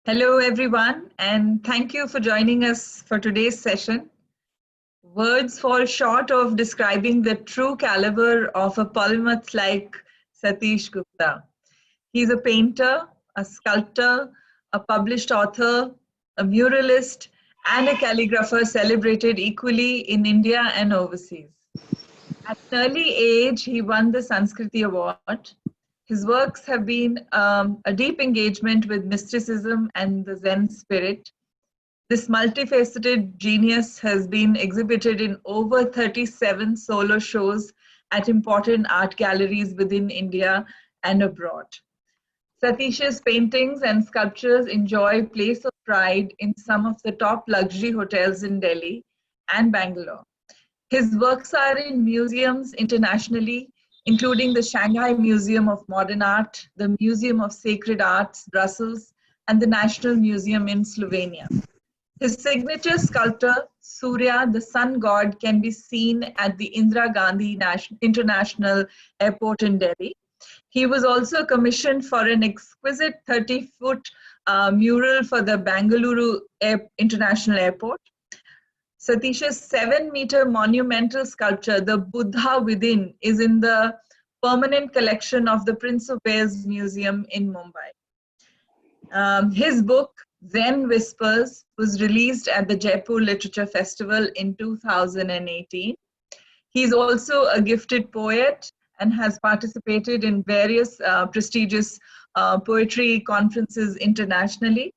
Hello, everyone, and thank you for joining us for today's session. Words fall short of describing the true caliber of a polymath like Satish Gupta. He's a painter, a sculptor, a published author, a muralist, and a calligrapher celebrated equally in India and overseas. At an early age, he won the Sanskriti Award. His works have been a deep engagement with mysticism and the Zen spirit. This multifaceted genius has been exhibited in over 37 solo shows at important art galleries within India and abroad. Satish's paintings and sculptures enjoy place of pride in some of the top luxury hotels in Delhi and Bangalore. His works are in museums internationally, including the Shanghai Museum of Modern Art, the Museum of Sacred Arts, Brussels, and the National Museum in Slovenia. His signature sculpture, Surya, the sun god, can be seen at the Indira Gandhi International Airport in Delhi. He was also commissioned for an exquisite 30-foot mural for the Bangalore International Airport. Satish's 7-meter monumental sculpture, the Buddha Within, is in the permanent collection of the Prince of Wales Museum in Mumbai. His book, Zen Whispers, was released at the Jaipur Literature Festival in 2018. He's also a gifted poet and has participated in various prestigious poetry conferences internationally.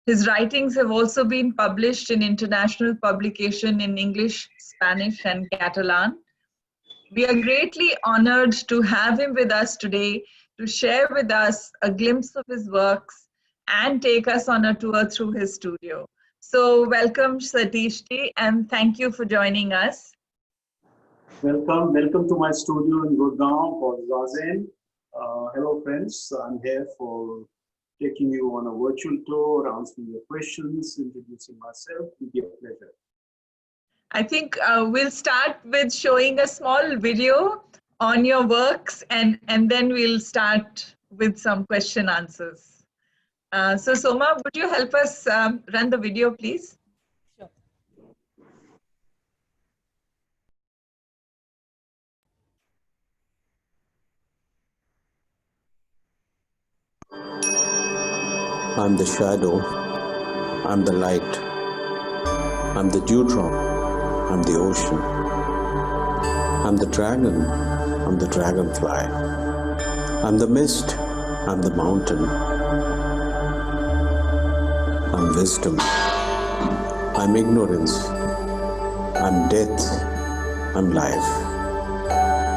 His writings have also been published in international publication in English, Spanish, and Catalan. We are greatly honored to have him with us today to share with us a glimpse of his works and take us on a tour through his studio. So welcome Satish ji, and thank you for joining us. Welcome to my studio in Gurgaon called Zazen. Hello friends, I'm here for taking you on a virtual tour, answering your questions, introducing myself. It will be a pleasure. I think we'll start with showing a small video on your works and then we'll start with some question answers. So Soma, would you help us run the video, please? Sure. I'm the shadow, I'm the light, I'm the dewdrop, I'm the ocean, I'm the dragon, I'm the dragonfly, I'm the mist, I'm the mountain, I'm wisdom, I'm ignorance, I'm death, I'm life.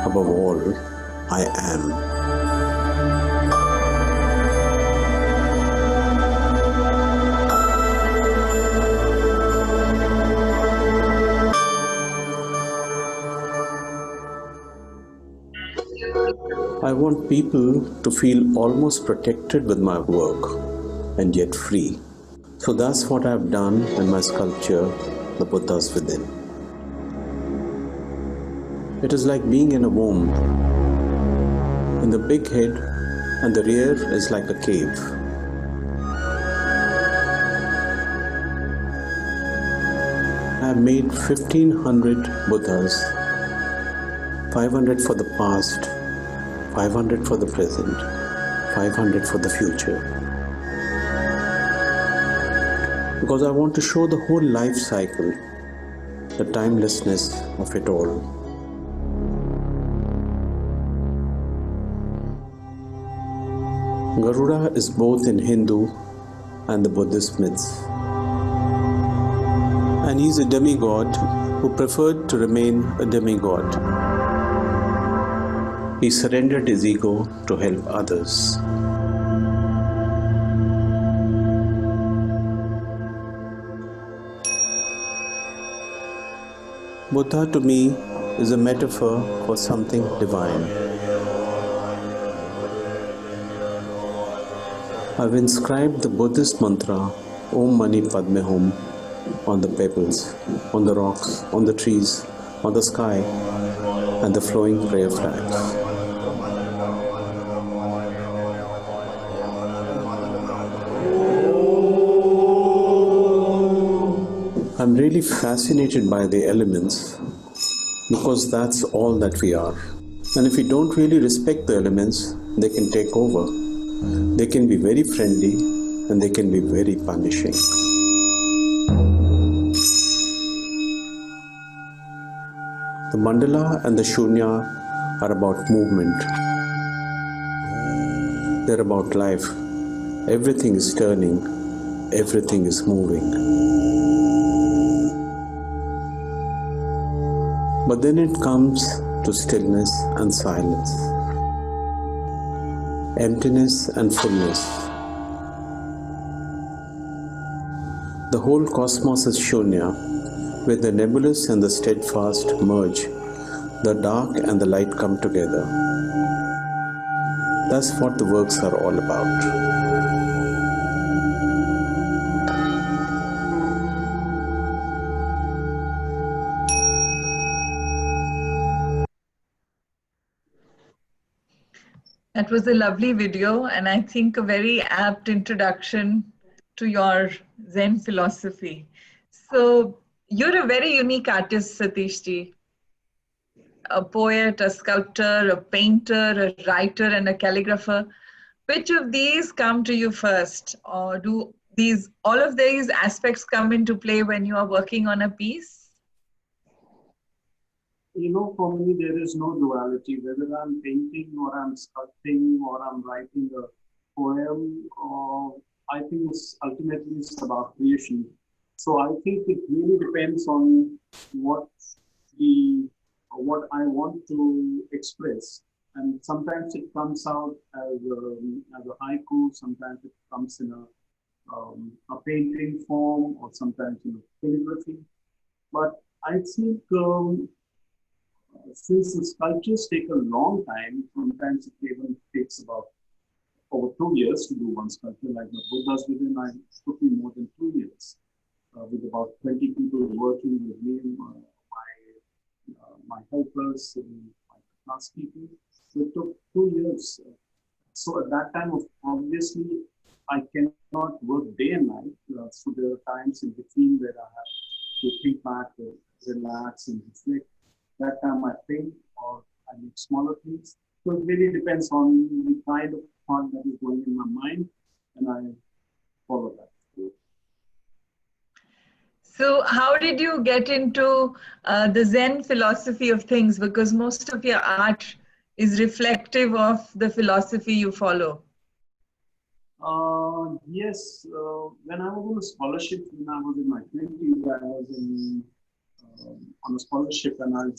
Above all, I am. I want people to feel almost protected with my work and yet free. So that's what I've done in my sculpture, The Buddha's Within. It is like being in a womb. In the big head and the rear is like a cave. I have made 1500 Buddhas, 500 for the past, 500 for the present, 500 for the future. Because I want to show the whole life cycle, the timelessness of it all. Garuda is both in Hindu and the Buddhist myths. And he's a demigod who preferred to remain a demigod. He surrendered his ego to help others. Buddha to me is a metaphor for something divine. I've inscribed the Buddhist mantra Om Mani Padme Hum on the pebbles, on the rocks, on the trees, on the sky, and the flowing prayer flags. I'm really fascinated by the elements because that's all that we are. And if we don't really respect the elements, they can take over. They can be very friendly and they can be very punishing. The mandala and the shunya are about movement. They're about life. Everything is turning, everything is moving. But then it comes to stillness and silence, emptiness and fullness. The whole cosmos is shunya, where the nebulous and the steadfast merge, the dark and the light come together. That's what the works are all about. That was a lovely video, and I think a very apt introduction to your Zen philosophy. So you're a very unique artist, Satish ji. A poet, a sculptor, a painter, a writer, and a calligrapher. Which of these come to you first? Or do all of these aspects come into play when you are working on a piece? For me, there is no duality. Whether I'm painting or I'm sculpting or I'm writing a poem, I think ultimately it's about creation. So I think it really depends on what I want to express. And sometimes it comes out as a haiku, sometimes it comes in a painting form, or sometimes in a calligraphy. But I think since the sculptures take a long time, sometimes it even takes about over 2 years to do one sculpture. Like the Buddha's Within, it took me more than 2 years, with about 20 people working with me, my helpers and my class people. So it took 2 years. So at that time, obviously, I cannot work day and night. So there are times in between where I have to think back, relax, and reflect. That time I paint or I make smaller things. So it really depends on the kind of thought that is going in my mind, and I follow that. So how did you get into the Zen philosophy of things? Because most of your art is reflective of the philosophy you follow. Yes, when I was on a scholarship, when I was in my 20s, I was on a scholarship, and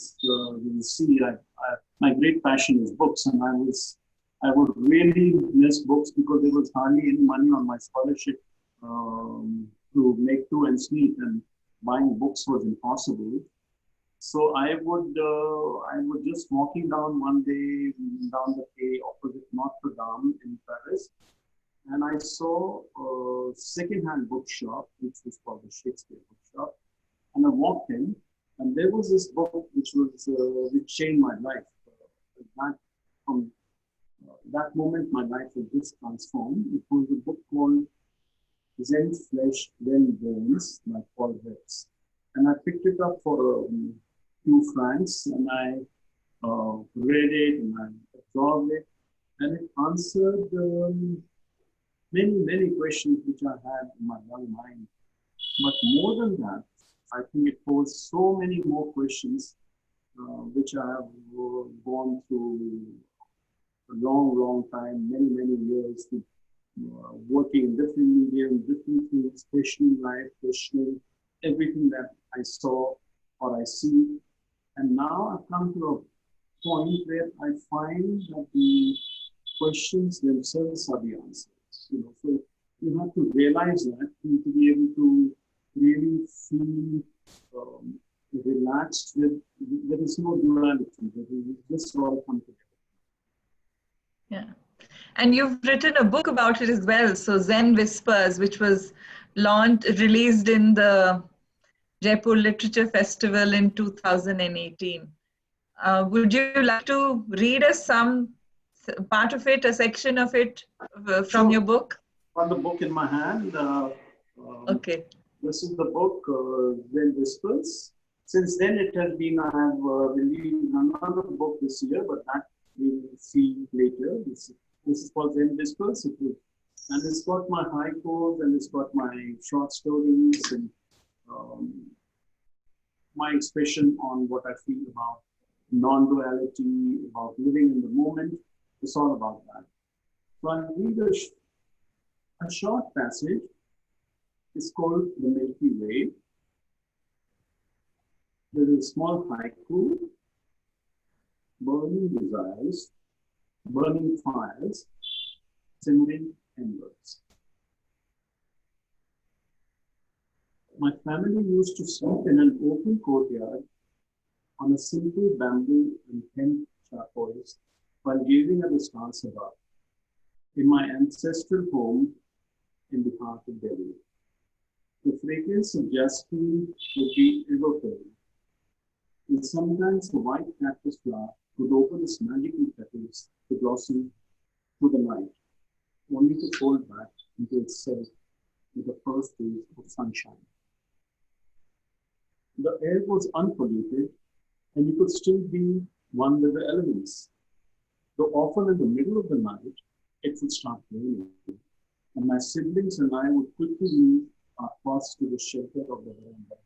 you see, my great passion is books, and I would really miss books because there was hardly any money on my scholarship to make two ends meet, and buying books was impossible. So I would just walking down one day down the quay opposite Notre Dame in Paris, and I saw a second-hand bookshop, which was called the Shakespeare Bookshop, and I walked in, and there was this book which changed my life. From that moment, my life was just transformed. It was a book called Zen Flesh, Then Bones by Paul Ritz. And I picked it up for a few francs, and I read it and I absorbed it. And it answered many questions which I had in my young mind. But more than that, I think it posed so many more questions which I have gone through a long time, many years, to, working in different mediums, different things, questioning life, questioning everything that I saw or I see. And now I've come to a point where I find that the questions themselves are the answers. So you have to realize that to be able to really feel relaxed with, there is no duality, there is just all come together. Yeah. And you've written a book about it as well. So Zen Whispers, which was released in the Jaipur Literature Festival in 2018. Would you like to read us some part of it, a section of it from your book? Got the book in my hand. Okay. This is the book, Zen Whispers. Since then, it has been, I have released another book this year, but that we will see later. This is called Zen Whispers. And it's got my haikus, and it's got my short stories, and my expression on what I feel about non-duality, about living in the moment. It's all about that. So I'll read a short passage. It's called The Milky Way. There is a small haiku: burning desires, burning fires, simmering embers. My family used to sleep in an open courtyard on a simple bamboo and hemp charpoys while gazing at the stars above, in my ancestral home in the heart of Delhi. The fragrance of jasmine would be ever-present, and sometimes the white cactus flower would open its magical petals to blossom through the night, only to fold back into itself with the first rays of sunshine. The air was unpolluted, and you could still be one with the elements. Though often in the middle of the night, it would start raining, and my siblings and I would quickly move our thoughts to the shelter of the veranda,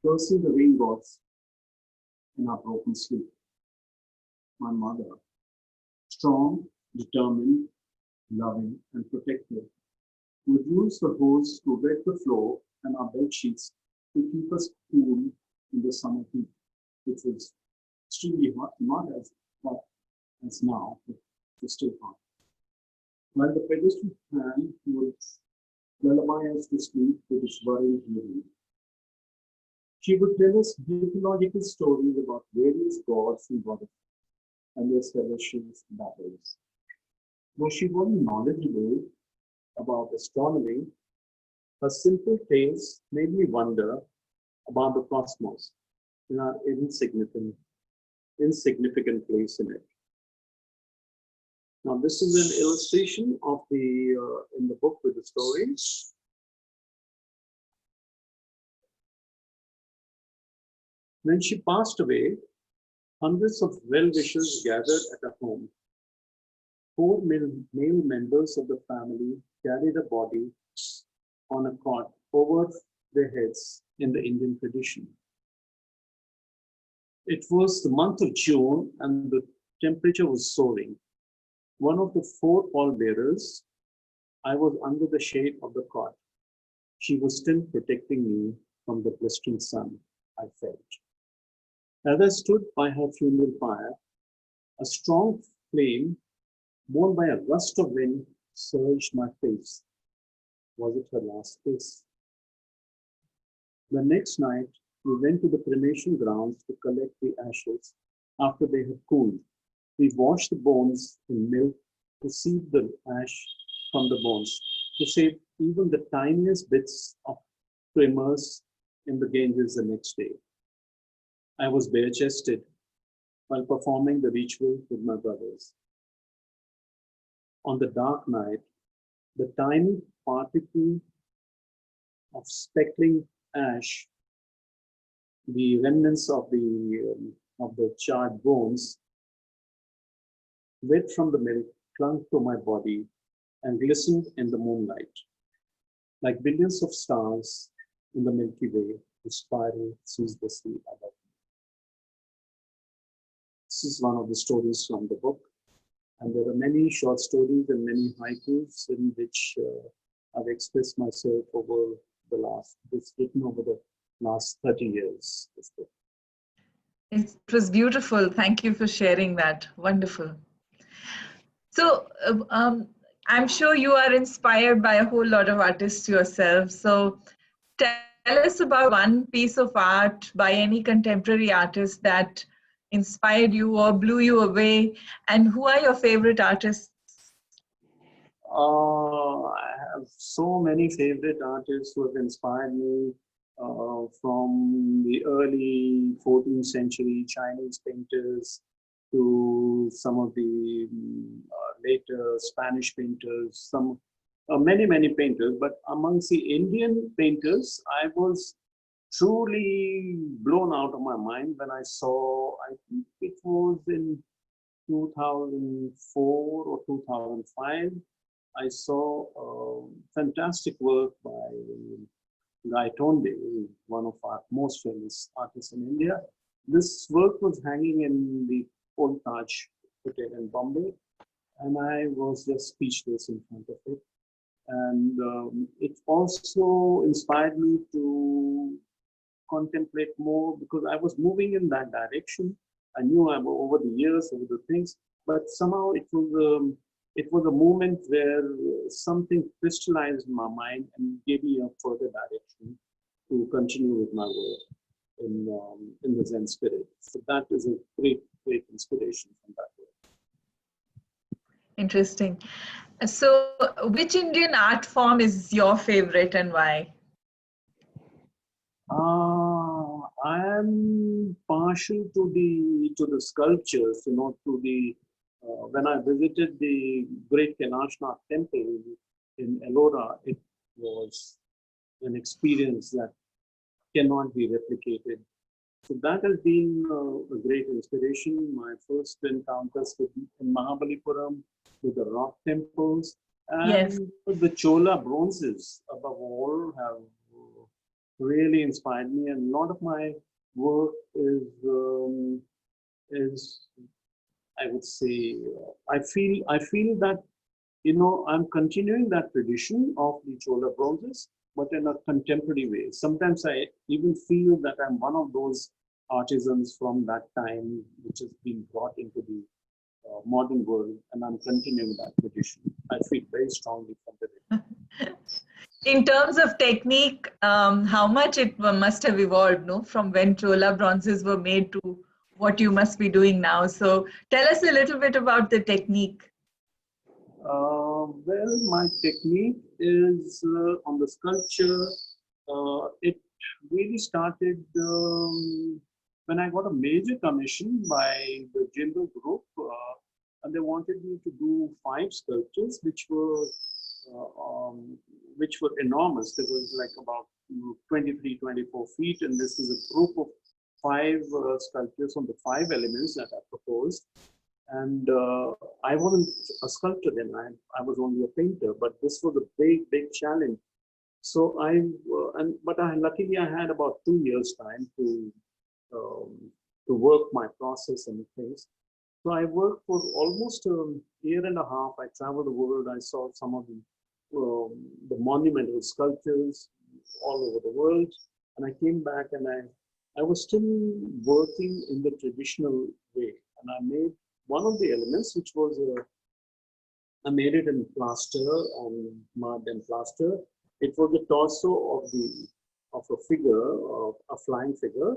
cursing the rain gods in our broken sleep. My mother, strong, determined, loving, and protective, would use the hose to wet the floor and our bed sheets to keep us cool in the summer heat, which was extremely hot, not as hot as now, but it's still hot. While the pedestal fan would lullaby us to sleep with its worrying hearing. She would tell us mythological stories about various gods and goddesses and their celestial battles. Though she wasn't knowledgeable about astronomy, her simple tales made me wonder about the cosmos and our insignificant place in it. Now, this is an illustration of in the book with the stories. When she passed away, hundreds of well-wishers gathered at her home. 4 male members of the family carried a body on a cot over their heads in the Indian tradition. It was the month of June and the temperature was soaring. One of the 4 pallbearers, I was under the shade of the cot. She was still protecting me from the blistering sun, I felt. As I stood by her funeral pyre, a strong flame, borne by a gust of wind, surged my face. Was it her last kiss? The next night, we went to the cremation grounds to collect the ashes after they had cooled. We washed the bones in milk to sieve the ash from the bones, to save even the tiniest bits to immerse in the Ganges the next day. I was bare-chested while performing the ritual with my brothers. On the dark night, the tiny particle of speckling ash, the remnants of the charred bones, wet from the milk, clung to my body and glistened in the moonlight. Like billions of stars in the Milky Way, the spiral ceaselessly above me. This is one of the stories from the book. And there are many short stories and many haikus in which I've expressed myself over it's written over the last 30 years. This book. It was beautiful. Thank you for sharing that. Wonderful. So I'm sure you are inspired by a whole lot of artists yourself. So tell us about one piece of art by any contemporary artist that inspired you or blew you away, and who are your favorite artists? I have so many favorite artists who have inspired me, from the early 14th century Chinese painters to some of the later Spanish painters, some many painters, but amongst the Indian painters, I was truly blown out of my mind when I saw, I think it was in 2004 or 2005, I saw fantastic work by Guy Tonde, one of our most famous artists in India. This work was hanging in the Old Taj Hotel in Bombay, and I was just speechless in front of it. And it also inspired me to contemplate more, because I was moving in that direction. I knew over the years, over the things, but somehow it was a moment where something crystallized in my mind and gave me a further direction to continue with my work in the Zen spirit. So that is a great inspiration from that work. Interesting. So, which Indian art form is your favorite and why? I am partial to the sculptures, to the when I visited the great Kailashnath temple in Ellora, it was an experience that cannot be replicated. So that has been a great inspiration. My first encounters in Mahabalipuram with the rock temples, and Yes. the Chola bronzes above all have really inspired me. And a lot of my work is I would say, I feel that, I'm continuing that tradition of the Chola bronzes, but in a contemporary way. Sometimes I even feel that I'm one of those artisans from that time, which has been brought into the modern world, and I'm continuing that tradition. I feel very strongly from it. In terms of technique, how much it must have evolved, no, from when Chola bronzes were made to what you must be doing now. So tell us a little bit about the technique. Well, my technique is on the sculpture. It really started when I got a major commission by the Jindal Group, and they wanted me to do 5 sculptures, which were enormous. There was like about 23, 24 feet, and this is a group of 5 sculptures on the 5 elements that I proposed. And I wasn't a sculptor then, I was only a painter, but this was a big challenge. So luckily I had about 2 years time to work my process and things. So I worked for almost a year and a half. I traveled the world. I saw some of the monumental sculptures all over the world. And I came back and I was still working in the traditional way. And I made one of the elements, which was I made it in plaster and mud and plaster. It was the torso of a figure, of a flying figure,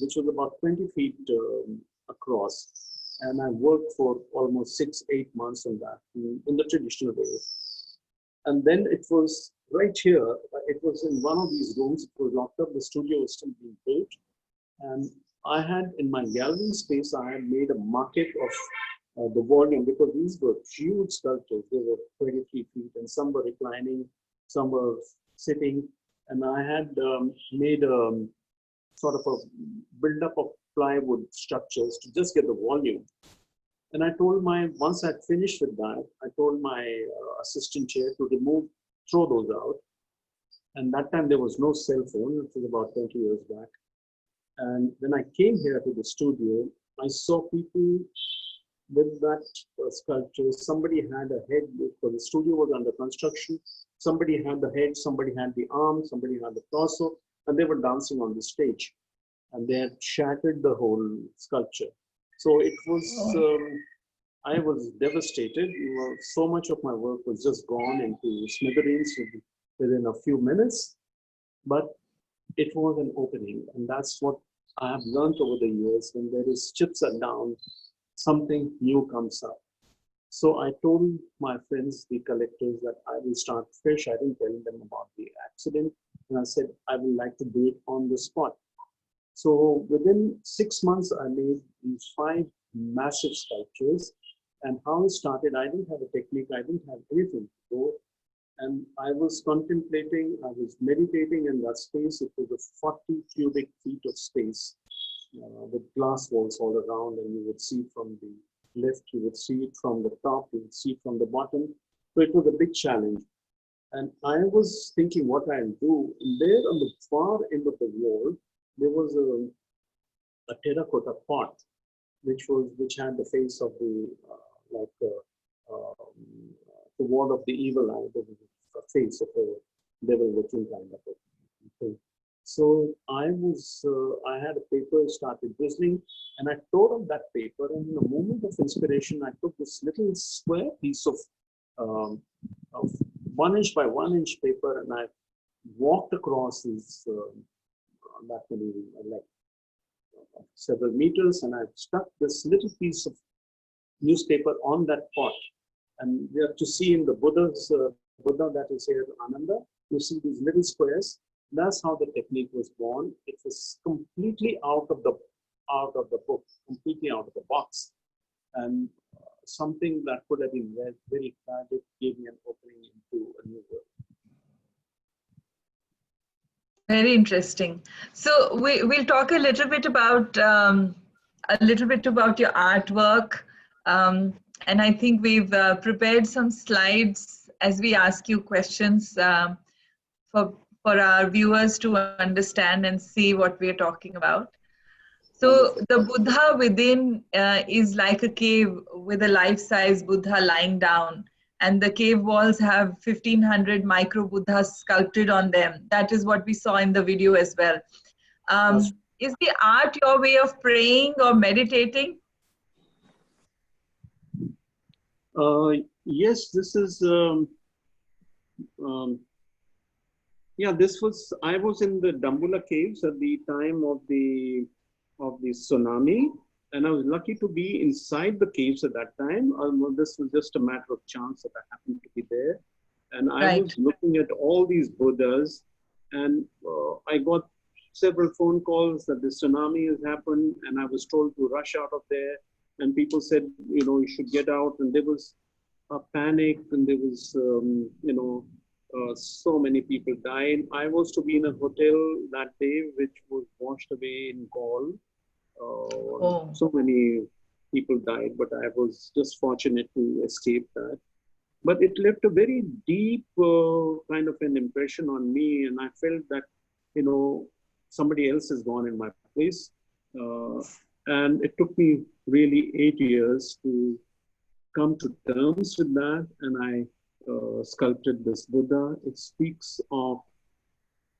which was about 20 feet across. And I worked for almost 6-8 months on that in the traditional way. And then it was right here. It was in one of these rooms. It was locked up. The studio was still being built. And I had, in my gallery space, I had made a maquette of the volume, because these were huge sculptures. They were 23 feet, and some were reclining, some were sitting. And I had made a sort of a build-up of plywood structures to just get the volume. And I told once I'd finished with that, I told my assistant chair to throw those out. And that time there was no cell phone. It was about 20 years back. And when I came here to the studio, I saw people with that sculpture. Somebody had a head, because the studio was under construction. Somebody had the head, somebody had the arm, somebody had the torso, and they were dancing on the stage. And they had shattered the whole sculpture. So it was, I was devastated. So much of my work was just gone into smithereens within a few minutes. But it was an opening, and that's what I have learned over the years. When there is chips are down, something new comes up. So I told my friends, the collectors, that I will start fresh. I didn't tell them about the accident, and I said I would like to do it on the spot. So within 6 months, I made these 5 massive sculptures. And how it started, I didn't have a technique, I didn't have anything to go. And I was contemplating, I was meditating in that space. It was a 40 cubic feet of space with glass walls all around, and you would see from the left, you would see it from the top, you would see it from the bottom. So it was a big challenge. And I was thinking what I'll do. And there on the far end of the wall, there was a terracotta pot, which had the face of the the wall of the evil eye, the face of a devil looking kind of a thing. So I had a paper, started drizzling, and I tore up that paper. And in a moment of inspiration, I took this little square piece of 1 inch by 1 inch paper, and I walked across this that many like several meters, and I stuck this little piece of newspaper on that pot. And we have to see in the Buddha that is here, Ananda, you see these little squares. That's how the technique was born. It was completely out of the book, completely out of the box, and something that could have been very, very tragic gave me an opening into a new world. Very interesting. So we'll talk a little bit about your artwork, and I think we've prepared some slides as we ask you questions for our viewers to understand and see what we're talking about. So the Buddha within is like a cave with a life-size Buddha lying down, and the cave walls have 1,500 micro Buddhas sculpted on them. That is what we saw in the video as well. Is the art your way of praying or meditating? Yes, this is. I was in the Dambula caves at the time of the tsunami, and I was lucky to be inside the caves at that time. This was just a matter of chance that I happened to be there, and I was looking at all these Buddhas, and I got several phone calls that the tsunami has happened, and I was told to rush out of there, and people said, you should get out, and there was a panic, and there was, so many people died. I was to be in a hotel that day, which was washed away in Gaul. So many people died, but I was just fortunate to escape that. But it left a very deep kind of an impression on me, and I felt that, somebody else has gone in my place. And it took me really 8 years to come to terms with that, and I sculpted this Buddha. It speaks of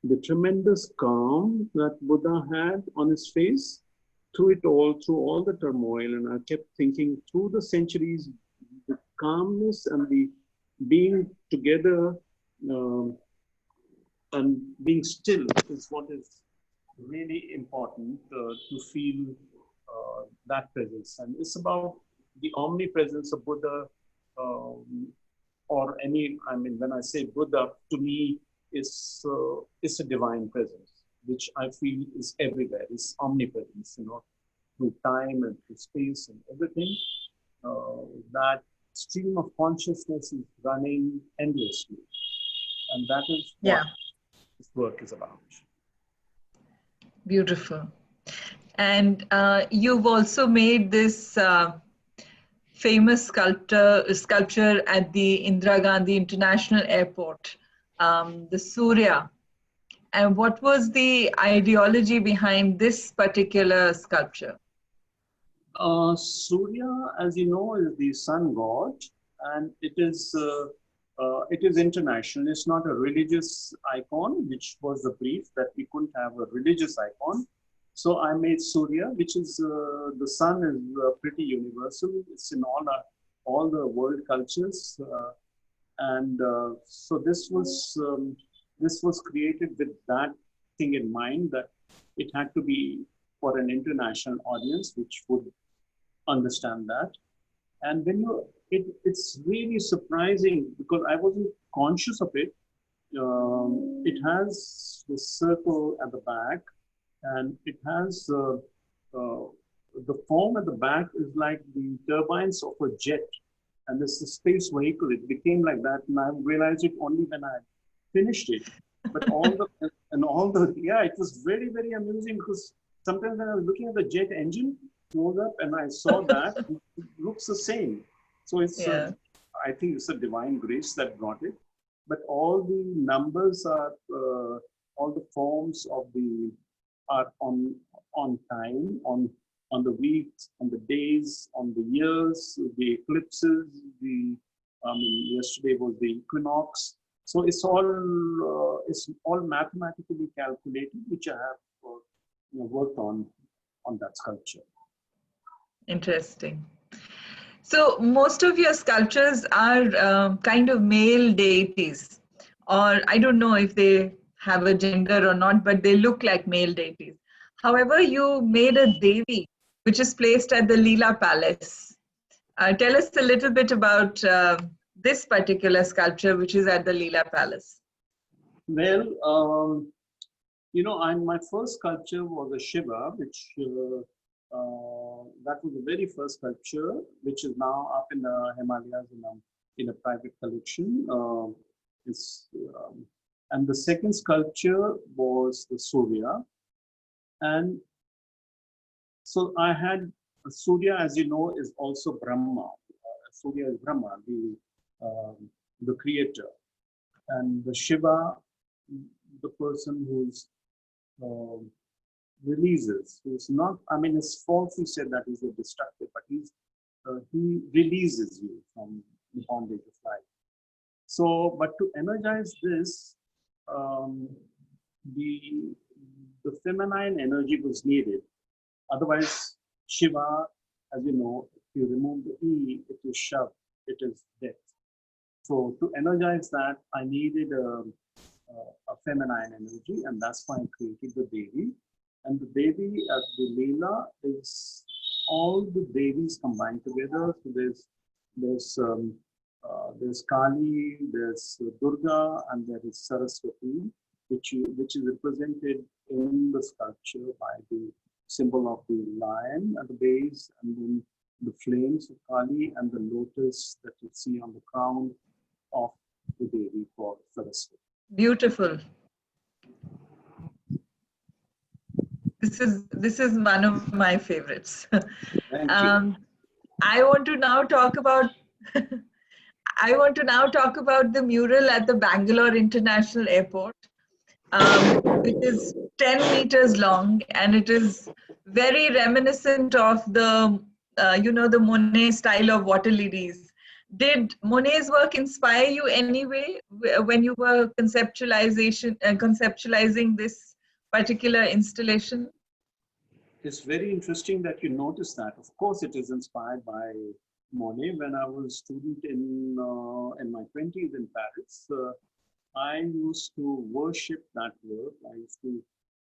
the tremendous calm that Buddha had on his face through all the turmoil. And I kept thinking through the centuries, the calmness and the being together and being still is what is really important to feel that presence. And it's about the omnipresence of Buddha, when I say Buddha, to me, it's a divine presence, which I feel is everywhere, is omnipresence, through time and through space and everything. That stream of consciousness is running endlessly. And that is what this work is about. Beautiful. And you've also made this famous sculpture at the Indira Gandhi International Airport, the Surya. And what was the ideology behind this particular sculpture? Surya, as you know, is the sun god, and it is international. It's not a religious icon, which was the brief that we couldn't have a religious icon. So I made Surya, which is the sun is pretty universal. It's in all the world cultures, so this was created with that thing in mind, that it had to be for an international audience, which would understand that. And when it's really surprising, because I wasn't conscious of it. It has the circle at the back, and it has the form at the back is like the turbines of a jet, and this is a space vehicle. It became like that, and I realized it only when I finished it. But yeah, it was very, very amusing because sometimes when I was looking at the jet engine close up and I saw that, it looks the same. So it's, I think it's a divine grace that brought it. But all the numbers are, all the forms of the are on time, on the weeks, on the days, on the years, the eclipses. Yesterday was the equinox. So it's all mathematically calculated, which I have worked on that sculpture. Interesting. So most of your sculptures are kind of male deities, or I don't know if they have a gender or not, but they look like male deities. However, you made a Devi, which is placed at the Leela Palace. Tell us a little bit about this particular sculpture, which is at the Leela Palace. Well, my first sculpture was a Shiva, which that was the very first sculpture, which is now up in the Himalayas in a private collection. And the second sculpture was the Surya. And so I had Surya, as you know, is also Brahma. Surya is Brahma, the creator. And the Shiva, the person who's releases, who's not, it's false to say that he's a destructive, but he releases you from the bondage of life. So, but to energize this, the feminine energy was needed. Otherwise, Shiva, as you know, if you remove the E, it is Shav, it is death. So to energize that, I needed a feminine energy, and that's why I created the Devi. And the Devi at the Leela is all the Devis combined together. So there's Kali, there's Durga, and there is Saraswati, which is represented in the sculpture by the symbol of the lion at the base, and then the flames of Kali and the lotus that you see on the crown of the Devi for Saraswati. Beautiful. This is one of my favorites. Thank you. I want to now talk about the mural at the Bangalore International Airport, which is 10 meters long, and it is very reminiscent of the the Monet style of water lilies. Did Monet's work inspire you anyway when you were conceptualizing this particular installation? It's very interesting that you notice that. Of course, it is inspired by Monet. When I was a student in my 20s in Paris, I used to worship that work. I used to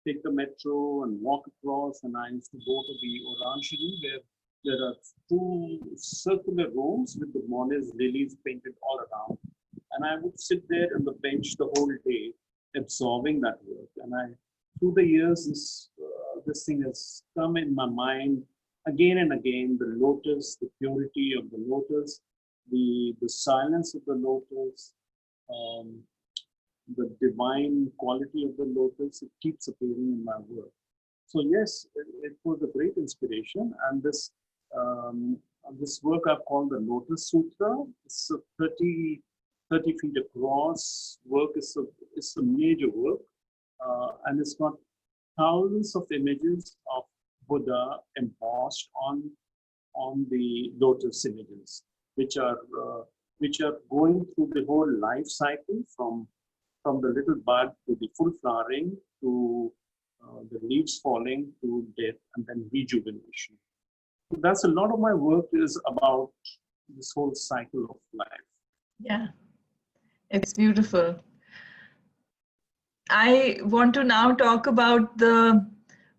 take the metro and walk across, and I used to go to the Orangerie, where there are 2 circular rooms with the Monet's lilies painted all around. And I would sit there on the bench the whole day, absorbing that work. And through the years, this thing has come in my mind again and again: the lotus, the purity of the lotus, the silence of the lotus, the divine quality of the lotus. It keeps appearing in my work. So yes, it was a great inspiration. And this work I've called the Lotus Sutra. It's a 30 feet across work. It's a major work, and it's got thousands of images of Buddha embossed on the lotus images, which are going through the whole life cycle from the little bud to the full flowering to the leaves falling to death and then rejuvenation. So that's a lot of my work is about this whole cycle of life. Yeah, it's beautiful. I want to now talk about the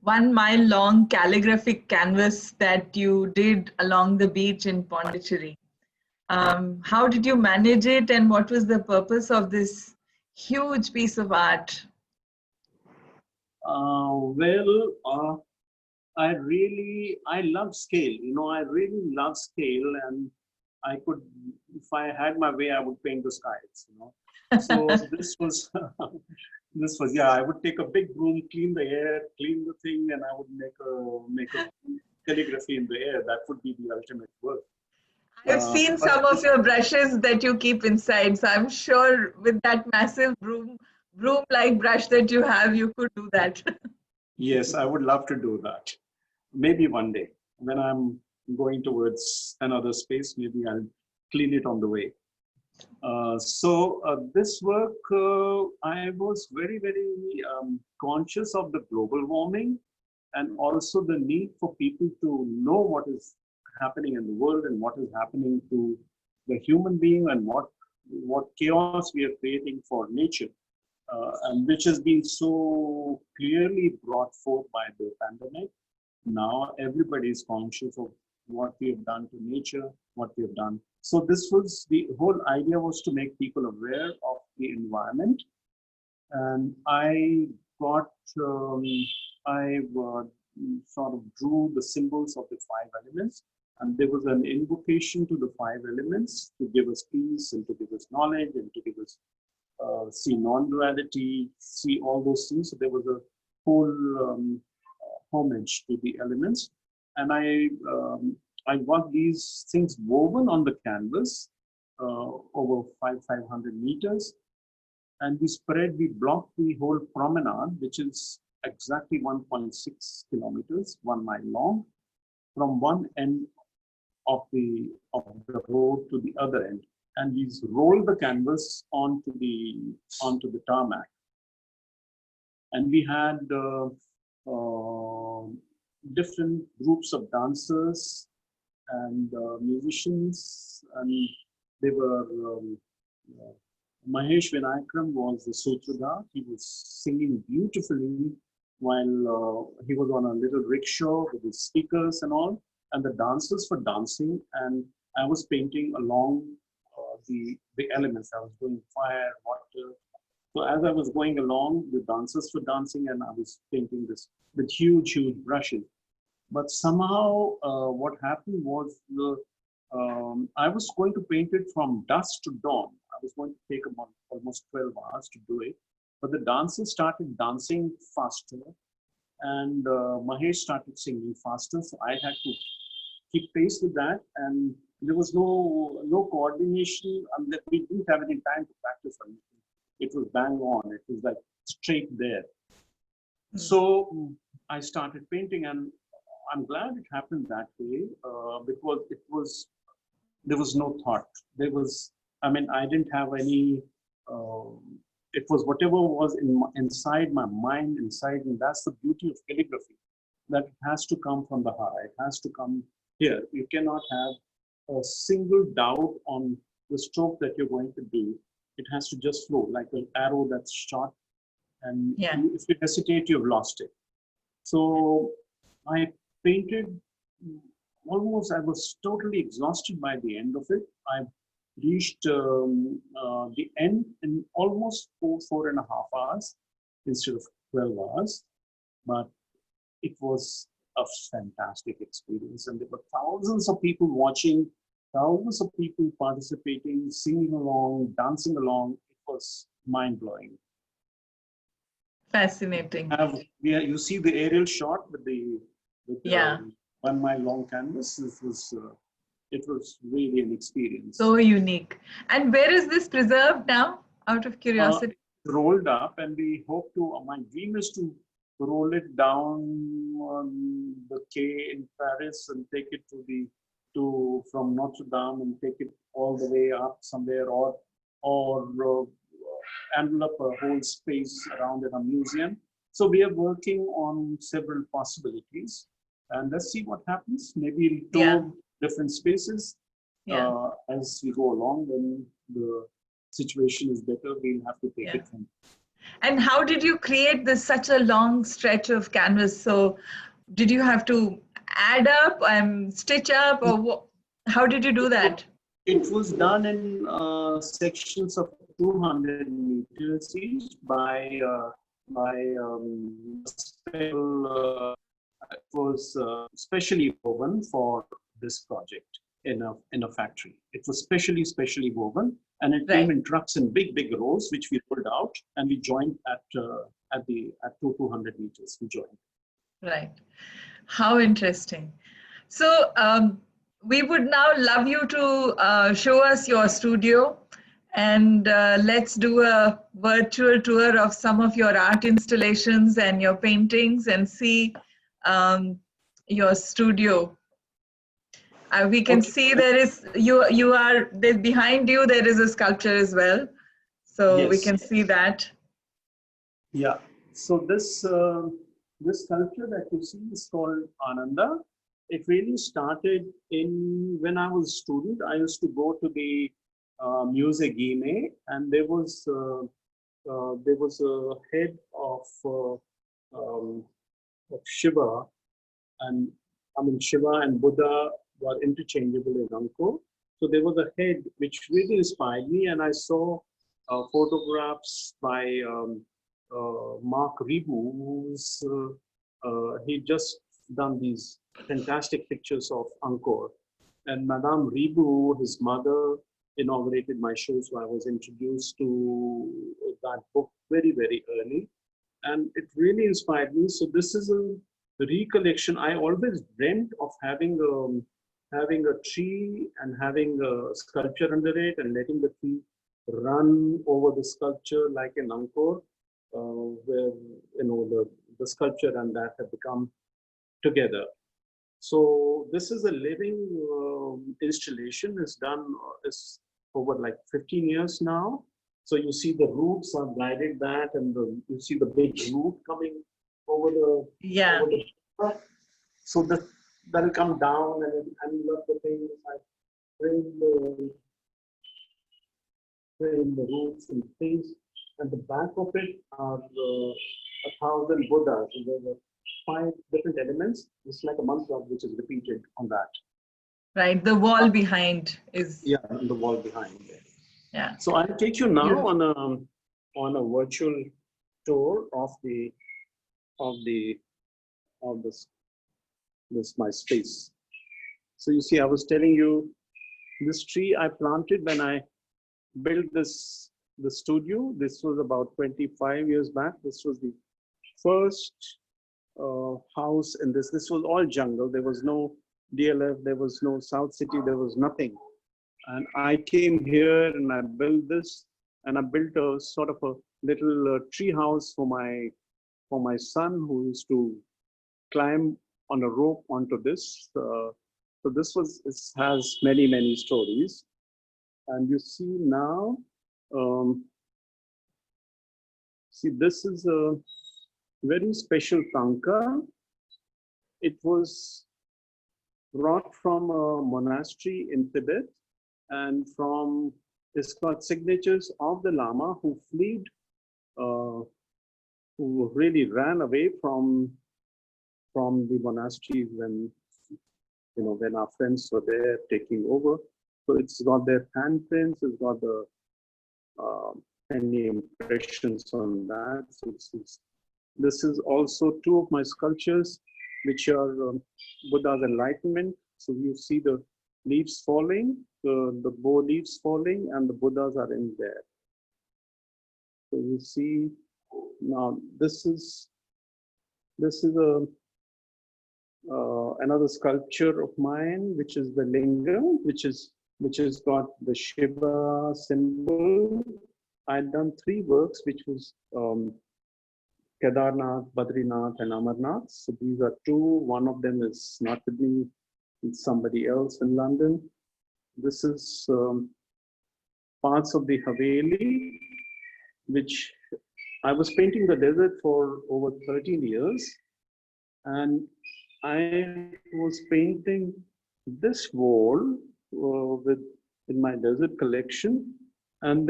1 mile long calligraphic canvas that you did along the beach in Pondicherry. How did you manage it, and what was the purpose of this huge piece of art? I love scale. I really love scale, and I could if I had my way, I would paint the skies, you know. So this was, yeah, I would take a big broom, clean the air, clean the thing, and I would make a calligraphy in the air. That would be the ultimate work. I've seen But some of your brushes that you keep inside, so I'm sure with that massive broom-like brush that you have, you could do that. yes, I would love to do that. Maybe one day when I'm going towards another space, maybe I'll clean it on the way. This work, I was very, very conscious of the global warming and also the need for people to know what is happening in the world and what is happening to the human being and what chaos we are creating for nature, and which has been so clearly brought forth by the pandemic. Now everybody is conscious of what we have done to nature, what we have done. So this was the whole idea, was to make people aware of the environment. And I got, I sort of drew the symbols of the 5 elements. And there was an invocation to the 5 elements to give us peace and to give us knowledge and to give us see non-duality, see all those things. So there was a whole homage to the elements. And I got these things woven on the canvas over 500 meters. And we blocked the whole promenade, which is exactly 1.6 kilometers, 1 mile long, from one end of the road to the other end. And we rolled the canvas onto the tarmac. And we had different groups of dancers and musicians, and they were Mahesh Vinayakram was the Sutradhar. He was singing beautifully while he was on a little rickshaw with his speakers and all, and the dancers were dancing, and I was painting along the elements. I was doing fire, water. So as I was going along, the dancers were dancing, and I was painting this with huge, huge brushes. But somehow what happened was I was going to paint it from dusk to dawn. I was going to take about almost 12 hours to do it. But the dancers started dancing faster, and Mahesh started singing faster. So I had to keep pace with that. And there was no coordination. And we didn't have any time to practice on it. It was bang on. It was like straight there. So I started painting, and I'm glad it happened that way because there was no thought. I didn't have any. It was whatever was inside my mind, inside, and that's the beauty of calligraphy. That it has to come from the heart. It has to come here. You cannot have a single doubt on the stroke that you're going to do. It has to just flow like an arrow that's shot, and if you hesitate, you've lost it. So I painted almost, I was totally exhausted by the end of it. I reached the end in almost 4.5 hours instead of 12 hours. But it was a fantastic experience. And there were thousands of people watching, thousands of people participating, singing along, dancing along. It was mind-blowing. Fascinating. You see the aerial shot with the 1 mile long canvas. It was really an experience. So unique. And where is this preserved now, out of curiosity? Rolled up, and we hope to, my dream is to roll it down on the quay in Paris and take it from Notre Dame and take it all the way up somewhere, or envelop a whole space around in a museum. So we are working on several possibilities, and let's see what happens. Maybe we'll tour different spaces as we go along. When the situation is better, we'll have to take it from. And how did you create such a long stretch of canvas? So did you have to add up and stitch up, or how did you do that? It was done in sections of 200 meters each by it was specially woven for this project. in a factory. It was specially woven, and it Right. came in trucks in big rows, which we pulled out, and we joined at 200 meters. We joined. Right. How interesting. So we would now love you to show us your studio, and let's do a virtual tour of some of your art installations and your paintings and see your studio. We can see there is, you are, there behind you, there is a sculpture as well. So we Yes. can see that. Yeah. So this sculpture that you see is called Ananda. It really started when I was a student. I used to go to the Musée Guimet, and there was a head of Shiva, and I mean Shiva and Buddha were interchangeable in Angkor. So there was a head which really inspired me, and I saw photographs by Mark Ribou, who's he just done these fantastic pictures of Angkor. And Madame Ribou, his mother, inaugurated my show, so I was introduced to that book very early, and it really inspired me. So this is a recollection. I always dreamt of having a tree and having a sculpture under it, and letting the tree run over the sculpture like in Angkor, where the sculpture and that have become together. So this is a living installation. Is over like 15 years now. So you see the roots are guided that, and you see the big root coming over the so that'll come down, and love the things like frame the roots and things. And the back of it are 1,000 Buddhas. And there are 5 different elements. It's like a mantra which is repeated on that. Right, the wall behind is. Yeah, the wall behind there. Yeah. So I'll take you now on a virtual tour of this my space. So you see, I was telling you, this tree I planted when I built the studio. This was about 25 years back. This was the first house in this. This was all jungle. There was no DLF. There was no South City. There was nothing. And I came here and I built this, and I built a sort of a little tree house for my son, who used to climb on a rope onto this. So this has many stories. And you see now, see, this is a very special tanka. It was brought from a monastery in Tibet, and it's got signatures of the Lama who fled, who really ran away from the monastery when our friends were there taking over. So it's got their handprints, it's got the any impressions on that. So this is also 2 of my sculptures, which are Buddha's enlightenment. So you see the leaves falling, the bow leaves falling, and the Buddhas are in there. So you see now this is another sculpture of mine, which is the lingam, which has got the Shiva symbol. I'd done 3 works, which was Kedarnath, Badrinath, and Amarnath. So these are 2. One of them is not with me, it's somebody else in London. This is parts of the Haveli, which I was painting the desert for over 13 years. And I was painting this wall in my desert collection. And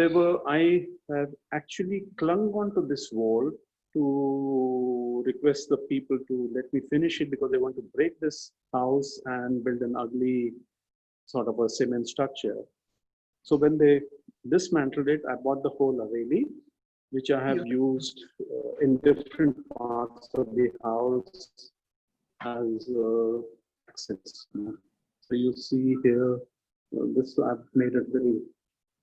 I have actually clung onto this wall to request the people to let me finish it, because they want to break this house and build an ugly sort of a cement structure. So when they dismantled it, I bought the whole Haveli, which I have used in different parts of the house as accents. So you see here, this I've made a little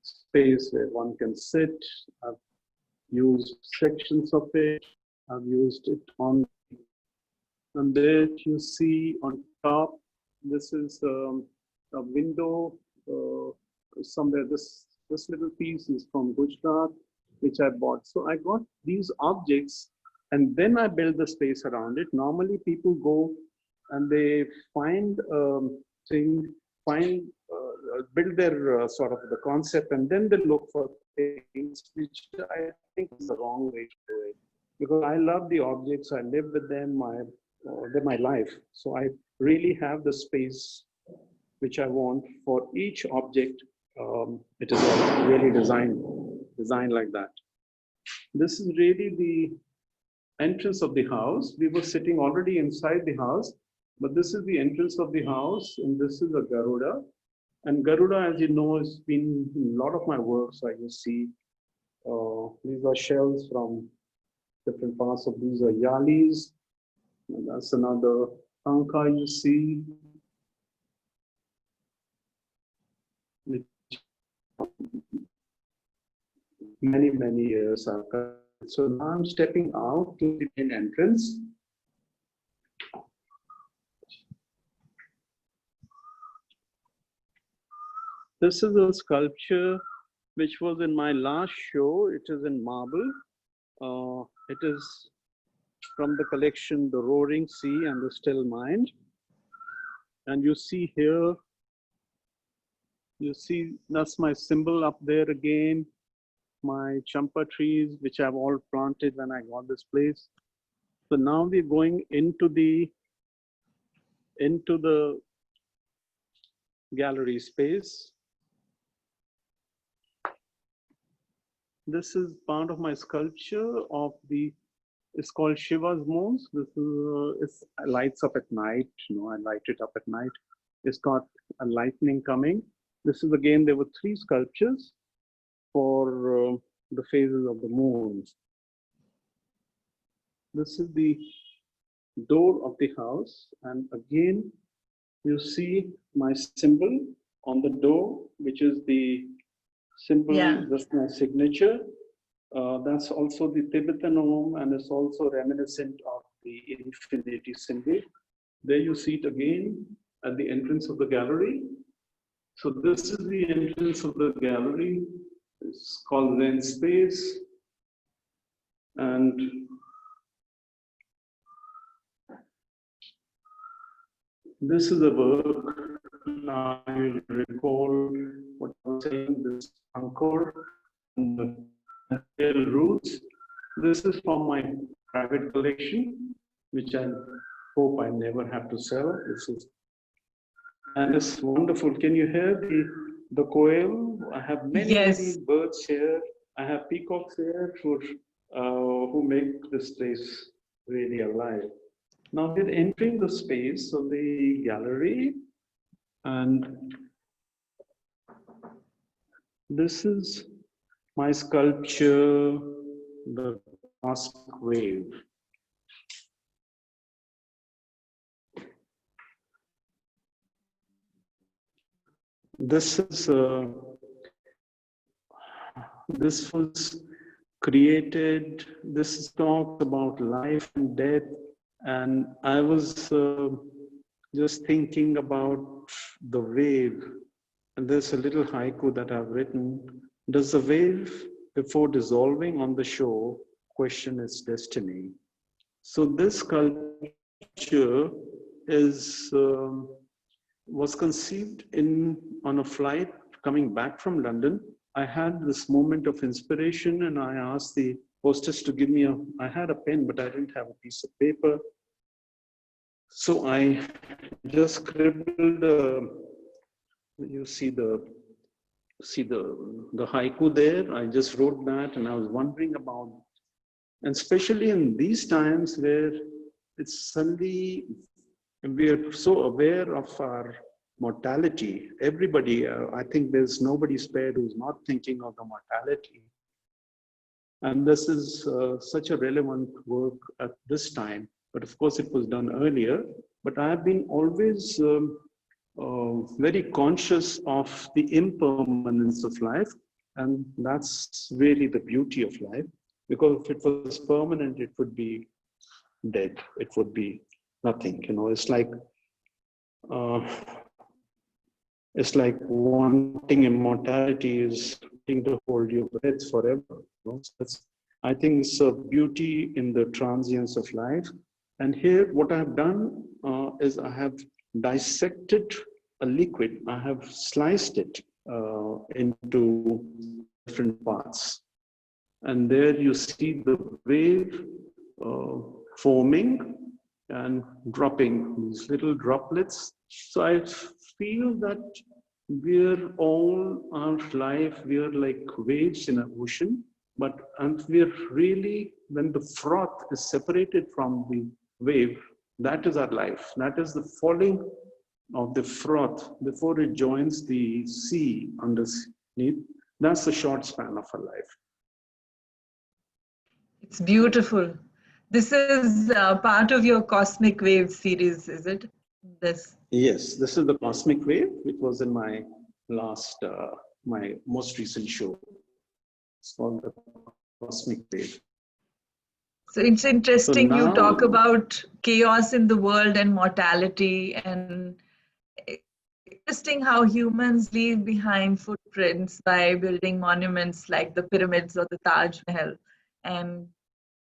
space where one can sit. I've used sections of it. I've used it on, and there you see on top, this is a window somewhere. This little piece is from Gujarat, which I bought. So I got these objects and then I build the space around it. Normally people go and they find build their sort of the concept, and then they look for things, which I think is the wrong way to do it. Because I love the objects, I live with them, they're my life. So I really have the space which I want for each object. It is really designed like that. This is really the entrance of the house. We were sitting already inside the house, but this is the entrance of the house, and this is a Garuda. And Garuda, as you know, has been in a lot of my works. So you see, these are shells from different parts of these are yalis. And that's another anka you see. Many years after. So now I'm stepping out to the main entrance. This is a sculpture which was in my last show. It is in marble. It is from the collection The Roaring Sea and the Still Mind. And you see here, you see that's my symbol up there again. My champa trees, which I've all planted when I got this place. So now we're going into the gallery space. This is part of my sculpture of it's called Shiva's Moons. This is, it lights up at night. You know, I light it up at night. It's got a lightning coming. This is again, there were 3 sculptures for the phases of the moons. This is the door of the house, and again you see my symbol on the door, which is the symbol, that's my signature. That's also the Tibetan Om, and it's also reminiscent of the infinity symbol. There you see it again at the entrance of the gallery. So this is the entrance of the gallery. It's called Zen Space. And this is a work. Now you recall what I was saying, this Angkor and the material roots. This is from my private collection, which I hope I never have to sell. And it's wonderful. Can you hear the quail? I have many birds here. I have peacocks here who make this place really alive. Now we're entering the space of the gallery, and this is my sculpture, the cosmic wave. This was created, this talks about life and death, and I was just thinking about the wave, and there's a little haiku that I've written. Does the wave, before dissolving on the shore, question its destiny? So this sculpture was conceived on a flight coming back from London. I had this moment of inspiration, and I asked the hostess to give me I had a pen, but I didn't have a piece of paper. So I just scribbled, you see the haiku there. I just wrote that, and I was wondering about, and especially in these times where it's suddenly, we are so aware of our mortality. Everybody, I think there's nobody spared who's not thinking of the mortality. And this is such a relevant work at this time. But of course, it was done earlier. But I have been always very conscious of the impermanence of life. And that's really the beauty of life, because if it was permanent, it would be dead. It would be nothing. You know, it's like wanting immortality is wanting to hold your breath forever. You know? So I think it's a beauty in the transience of life. And here, what I have done is I have dissected a liquid. I have sliced it into different parts. And there you see the wave forming and dropping these little droplets. So I feel that we're all our life, we're like waves in an ocean, and we're really, when the froth is separated from the wave, that is our life. That is the falling of the froth before it joins the sea underneath. That's the short span of our life. It's beautiful. This is part of your Cosmic Wave series, is it? Yes, this is the Cosmic Wave. It was in my my most recent show. It's called the Cosmic Wave. So it's interesting you talk about chaos in the world and mortality, and interesting how humans leave behind footprints by building monuments like the pyramids or the Taj Mahal.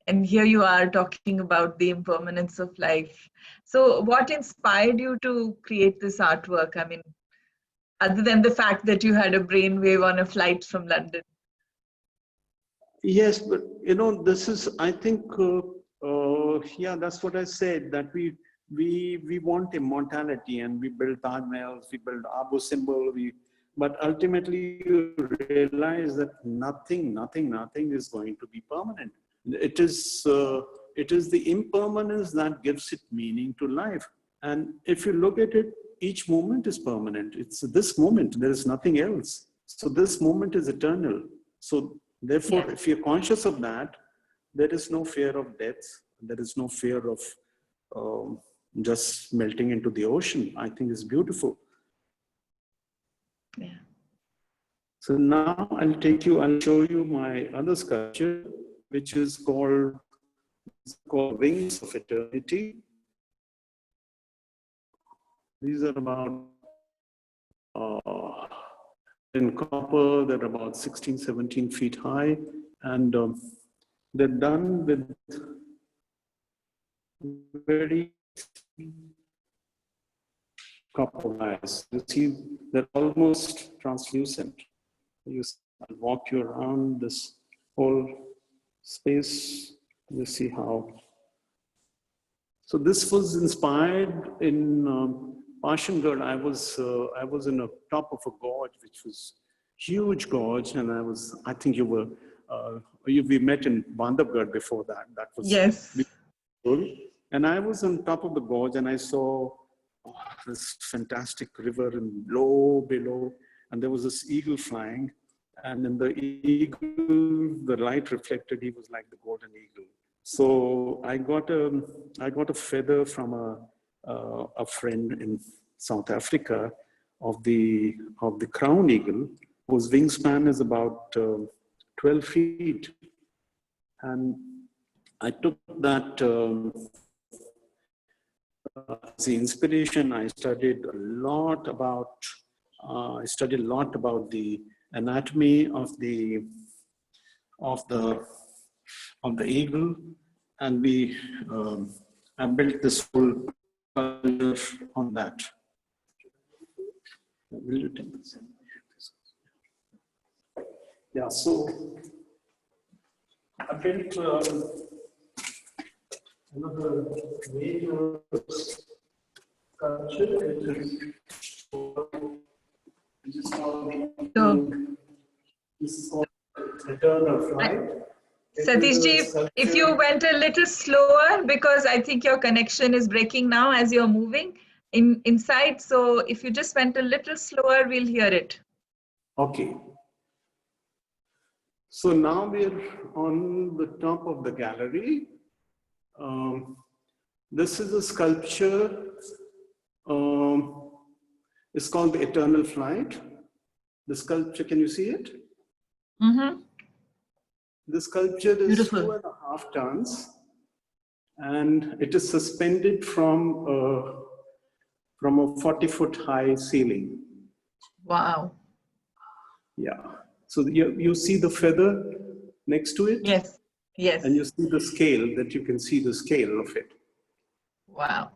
And here you are talking about the impermanence of life. So what inspired you to create this artwork? I mean, other than the fact that you had a brainwave on a flight from London. Yes, but you know, this is, I think, yeah, that's what I said, that we want immortality, and we build Taj Mahals, we build Abu Simbel, but ultimately you realize that nothing is going to be permanent. It is the impermanence that gives it meaning to life. And if you look at it, each moment is permanent. It's this moment, there is nothing else. So this moment is eternal. So therefore, if you're conscious of that, there is no fear of death. There is no fear of just melting into the ocean. I think it's beautiful. Yeah. So now I'll show you my other sculpture, which is called Wings of Eternity. These are about in copper, they're about 16, 17 feet high, and they're done with very copper eyes. You see, they're almost translucent. I'll walk you around this whole space. You see how. So this was inspired in Pashangarh. I was in the top of a gorge, which was huge gorge, and I think you were, we met in Bandhavgarh before that. That was beautiful. And I was on top of the gorge, and I saw this fantastic river and low below, and there was this eagle flying, and in the eagle, the light reflected, he was like the golden eagle. So I got a feather from a friend in South Africa of the crown eagle, whose wingspan is about 12 feet. And I took that as the inspiration. I studied a lot about the anatomy of the eagle, and I built this whole color on that. Will you take this? Yeah, so I built another major sculpture, which is called Return of Light. Satishji, if you went a little slower, because I think your connection is breaking now as you're moving inside. So if you just went a little slower, we'll hear it. Okay. So now we're on the top of the gallery. This is a sculpture It's called the Eternal Flight. The sculpture, can you see it? Mm-hmm. The sculpture is Beautiful. 2.5 tons, and it is suspended from a 40-foot high ceiling. Wow. Yeah. So you see the feather next to it? Yes. Yes. And you see the scale, that you can see the scale of it. Wow.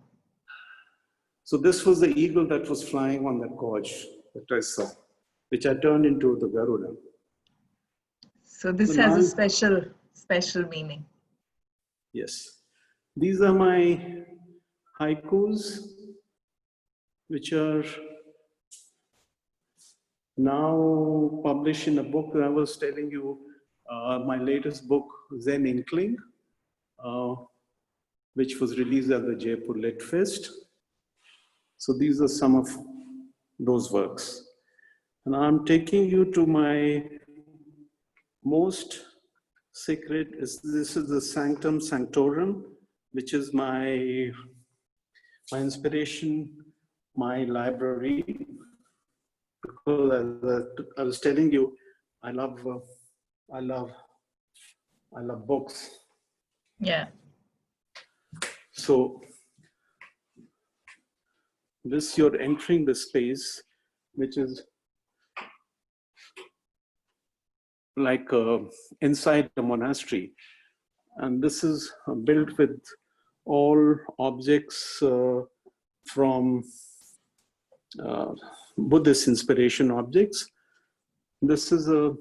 So this was the eagle that was flying on that gorge that I saw, which I turned into the Garuda. So this So has now, a special meaning. yes. These are my haikus, which are now published in a book that I was telling you, my latest book, Zen Inkling, which was released at the Jaipur Lit Fest. So these are some of those works. And I'm taking you to my most sacred, this is the Sanctum Sanctorum, which is my inspiration, my library. Because as I was telling you, I love books. Yeah. So you're entering the space, which is like inside the monastery. And this is built with all objects from Buddhist inspiration objects. This is a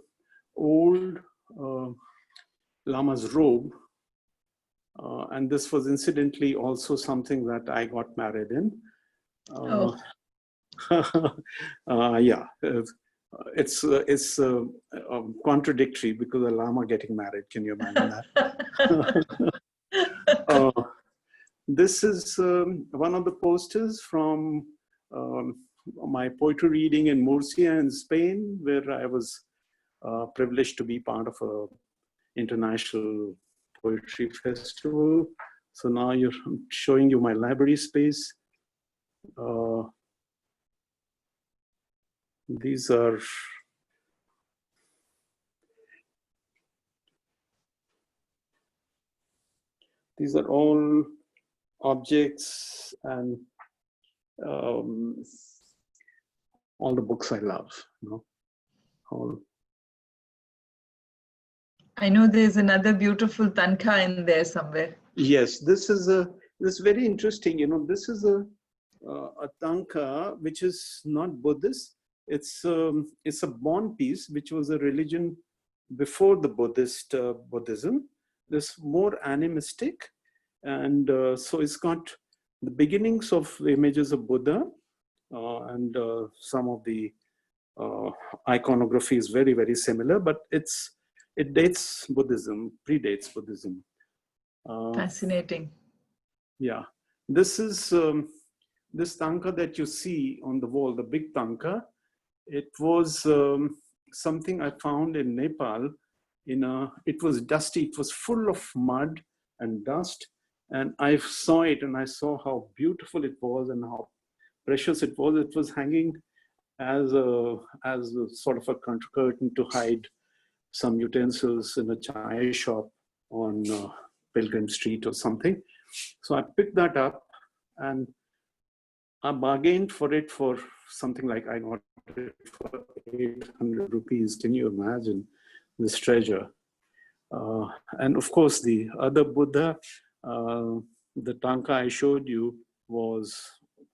old Lama's robe. And this was incidentally also something that I got married in. Yeah, it's contradictory because a Lama getting married. Can you imagine that? This is one of the posters from my poetry reading in Murcia in Spain, where I was privileged to be part of a international poetry festival. So now I'm showing you my library space. These are all objects and all the books I love. You know, all. I know there's another beautiful tanka in there somewhere. Yes, this is very interesting. You know, this is a tanka which is not Buddhist. It's a bond piece which was a religion before the Buddhism. This more animistic, and so it's got the beginnings of the images of Buddha, and some of the iconography is very, very similar, but it dates Buddhism, predates Buddhism. Fascinating. Yeah, this is this tanka that you see on the wall, the big tanka. It was something I found in Nepal. It was dusty. It was full of mud and dust, and I saw it, and I saw how beautiful it was and how precious it was. It was hanging as a sort of a curtain to hide some utensils in a chai shop on Pilgrim Street or something. So I picked that up and I bargained for it for something like, I got it for 800 rupees. Can you imagine this treasure? And of course, the other Buddha, the tanka I showed you, was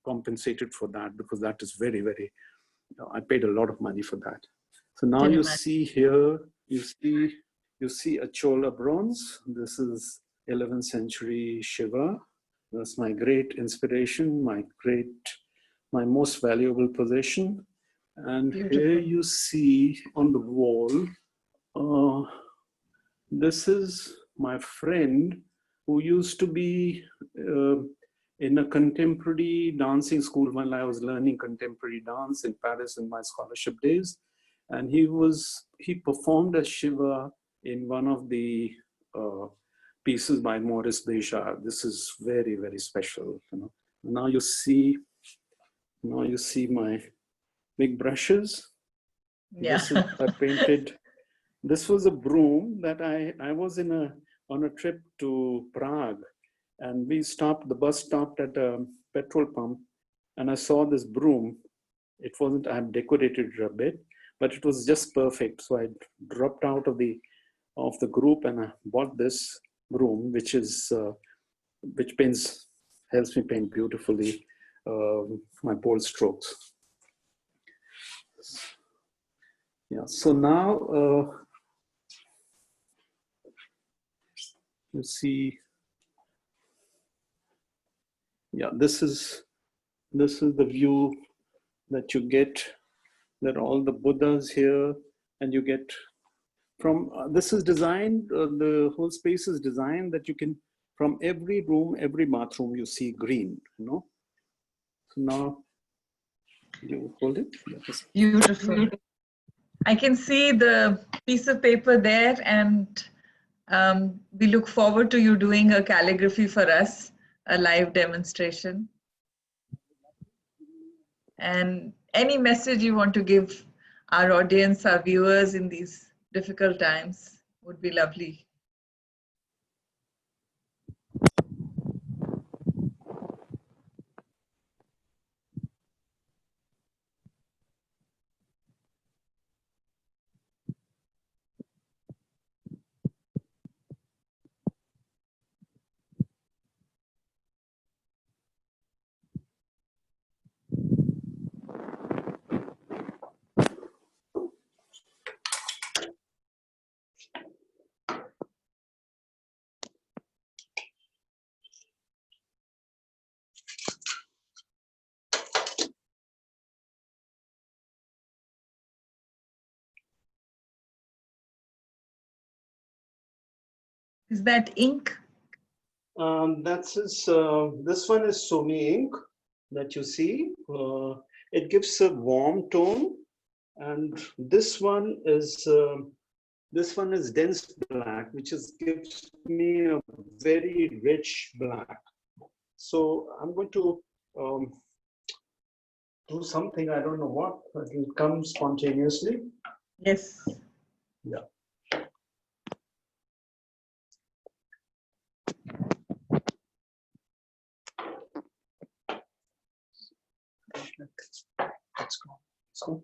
compensated for that, because that is very, very, I paid a lot of money for that. So now you see here, you see a Chola bronze. This is 11th century Shiva. That's my great inspiration, my most valuable possession. And beautiful. Here you see on the wall, this is my friend who used to be in a contemporary dancing school when I was learning contemporary dance in Paris in my scholarship days. And he performed as Shiva in one of the pieces by Maurice Béjart. This is very, very special. You know. Now you see my big brushes. Yeah. I painted. This was a broom that I was on a trip to Prague, and the bus stopped at a petrol pump, and I saw this broom. It wasn't, I've decorated it a bit, but it was just perfect. So I dropped out of the group and I bought this broom, which helps me paint beautifully my bold strokes. Yeah, so now you see, yeah, this is the view that you get. There are all the Buddhas here, and you get from this is designed. The whole space is designed that you can, from every room, every bathroom, you see green. You know. So now you hold it. Beautiful. I can see the piece of paper there, and we look forward to you doing a calligraphy for us, a live demonstration. And any message you want to give our audience, our viewers in these difficult times would be lovely. Is that ink? This one is Somi ink that you see. It gives a warm tone, and this one is dense black, which gives me a very rich black. So I'm going to do something. I don't know what, but it will come spontaneously. Yes. Yeah. Let's go.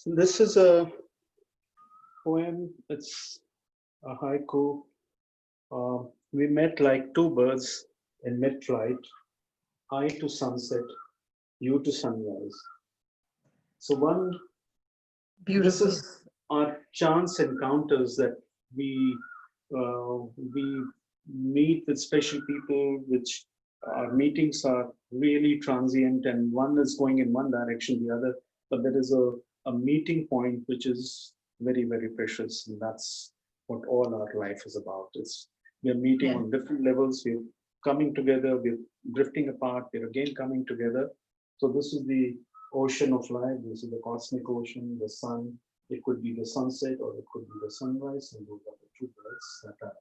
This is a poem. It's a haiku. We met like two birds in mid-flight, I to sunset, you to sunrise. So this Beautiful. is our chance encounters that we meet with special people, which our meetings are really transient, and one is going in one direction, the other, but there is a meeting point which is very, very precious, and that's what all our life is about. We are meeting Yeah. on different levels, we're coming together, we're drifting apart, we're again coming together. So this is the ocean of life, this is the cosmic ocean, the sun. It could be the sunset or it could be the sunrise, and those are the two birds that are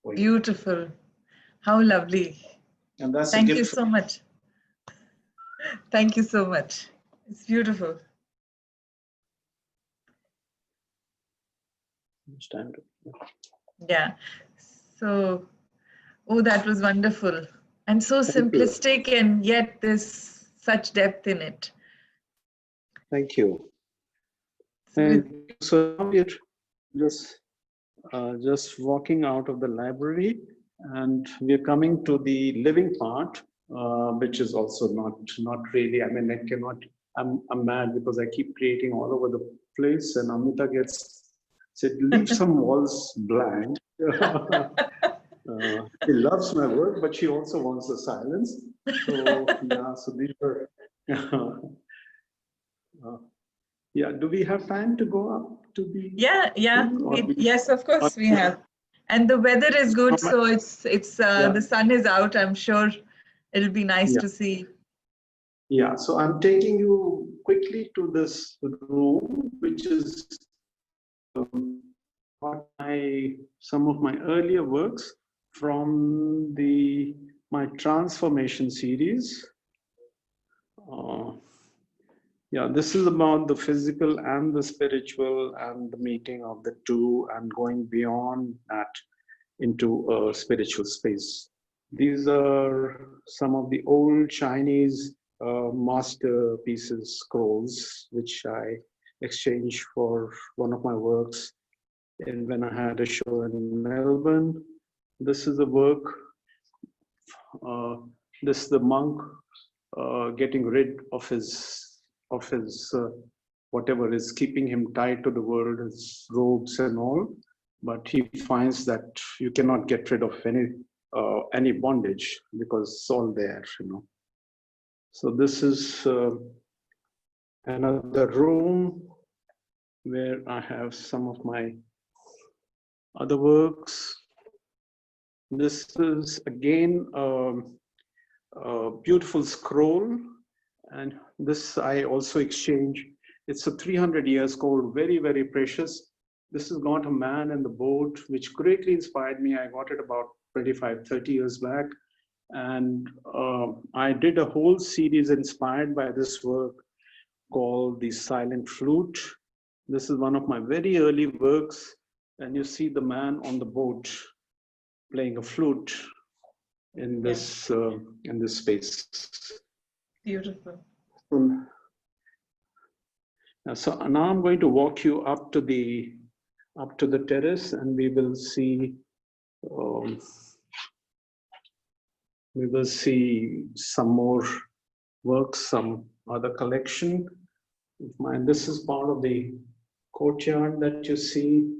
going. Beautiful. How lovely. And that's Thank a you gift. so much. Thank you so much. It's beautiful. Yeah. So, oh, that was wonderful. And so simplistic, and yet there's such depth in it. Thank you. And so now we're just walking out of the library, and we're coming to the living part, which is also not really. I mean, I cannot. I'm mad because I keep creating all over the place, and Amita said, leave some walls blank. She loves my work, but she also wants the silence. So yeah, so these are. Yeah, do we have time to go up to the? Yeah. Yes, of course we have. And the weather is good, so it's the sun is out. I'm sure it'll be nice to see. Yeah, so I'm taking you quickly to this room, which is some of my earlier works from my transformation series. This is about the physical and the spiritual and the meeting of the two and going beyond that into a spiritual space. These are some of the old Chinese masterpieces, scrolls, which I exchanged for one of my works when I had a show in Melbourne. This is a work, this is the monk getting rid of his whatever is keeping him tied to the world, his robes and all, but he finds that you cannot get rid of any bondage because it's all there, So this is another room where I have some of my other works. This is again a beautiful scroll, and this I also exchange. It's a 300-year scroll, very, very precious. This is not a man in the boat, which greatly inspired me. I got it about 25, 30 years back. And I did a whole series inspired by this work called the Silent Flute. This is one of my very early works. And you see the man on the boat playing a flute in this space. Beautiful. So now I'm going to walk you up to the terrace, and we will see some more works, some other collection of mine. This is part of the courtyard that you see.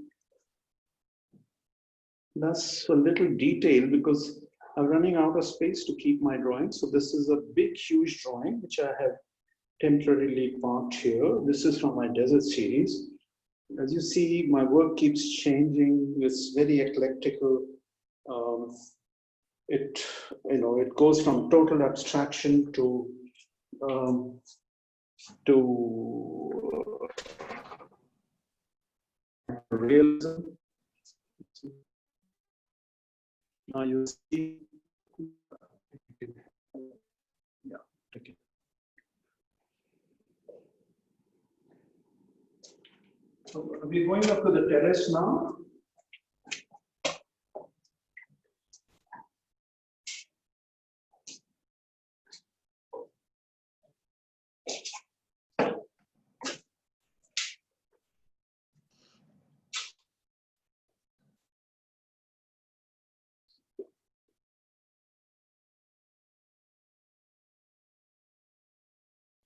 That's a little detail because I'm running out of space to keep my drawing. So this is a big, huge drawing, which I have temporarily parked here. This is from my desert series. As you see, my work keeps changing. It's very eclectical. It goes from total abstraction to realism. Now you see, okay. So are we going up to the terrace now?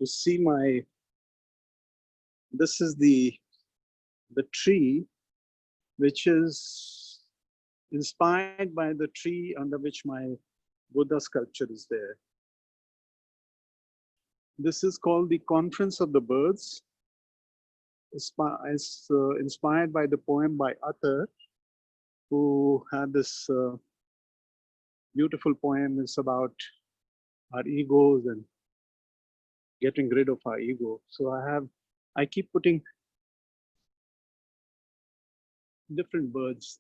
to see this is the tree, which is inspired by the tree under which my Buddha sculpture is there. This is called the Conference of the Birds. It's inspired by the poem by Atar, who had this beautiful poem. It's about our egos and getting rid of our ego. So I keep putting different birds.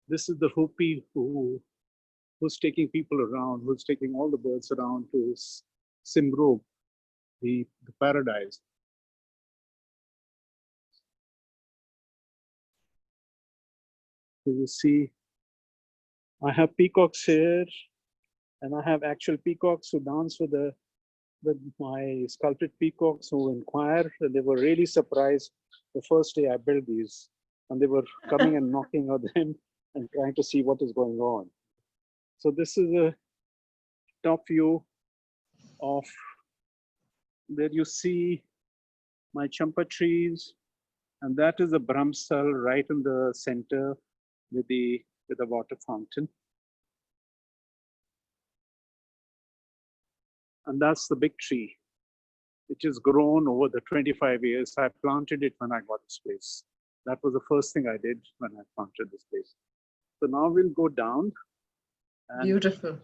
This is the Hopi who's taking people around, who's taking all the birds around to Simro, the paradise. So you see, I have peacocks here, and I have actual peacocks who dance with my sculpted peacocks who inquire. And they were really surprised the first day I built these, and they were coming and knocking on them and trying to see what is going on. So this is a top view of where you see my champa trees, and that is a Brahmsal right in the center with the water fountain. And that's the big tree, which has grown over the 25 years. I planted it when I got this place. That was the first thing I did when I planted this place. So now we'll go down. Beautiful.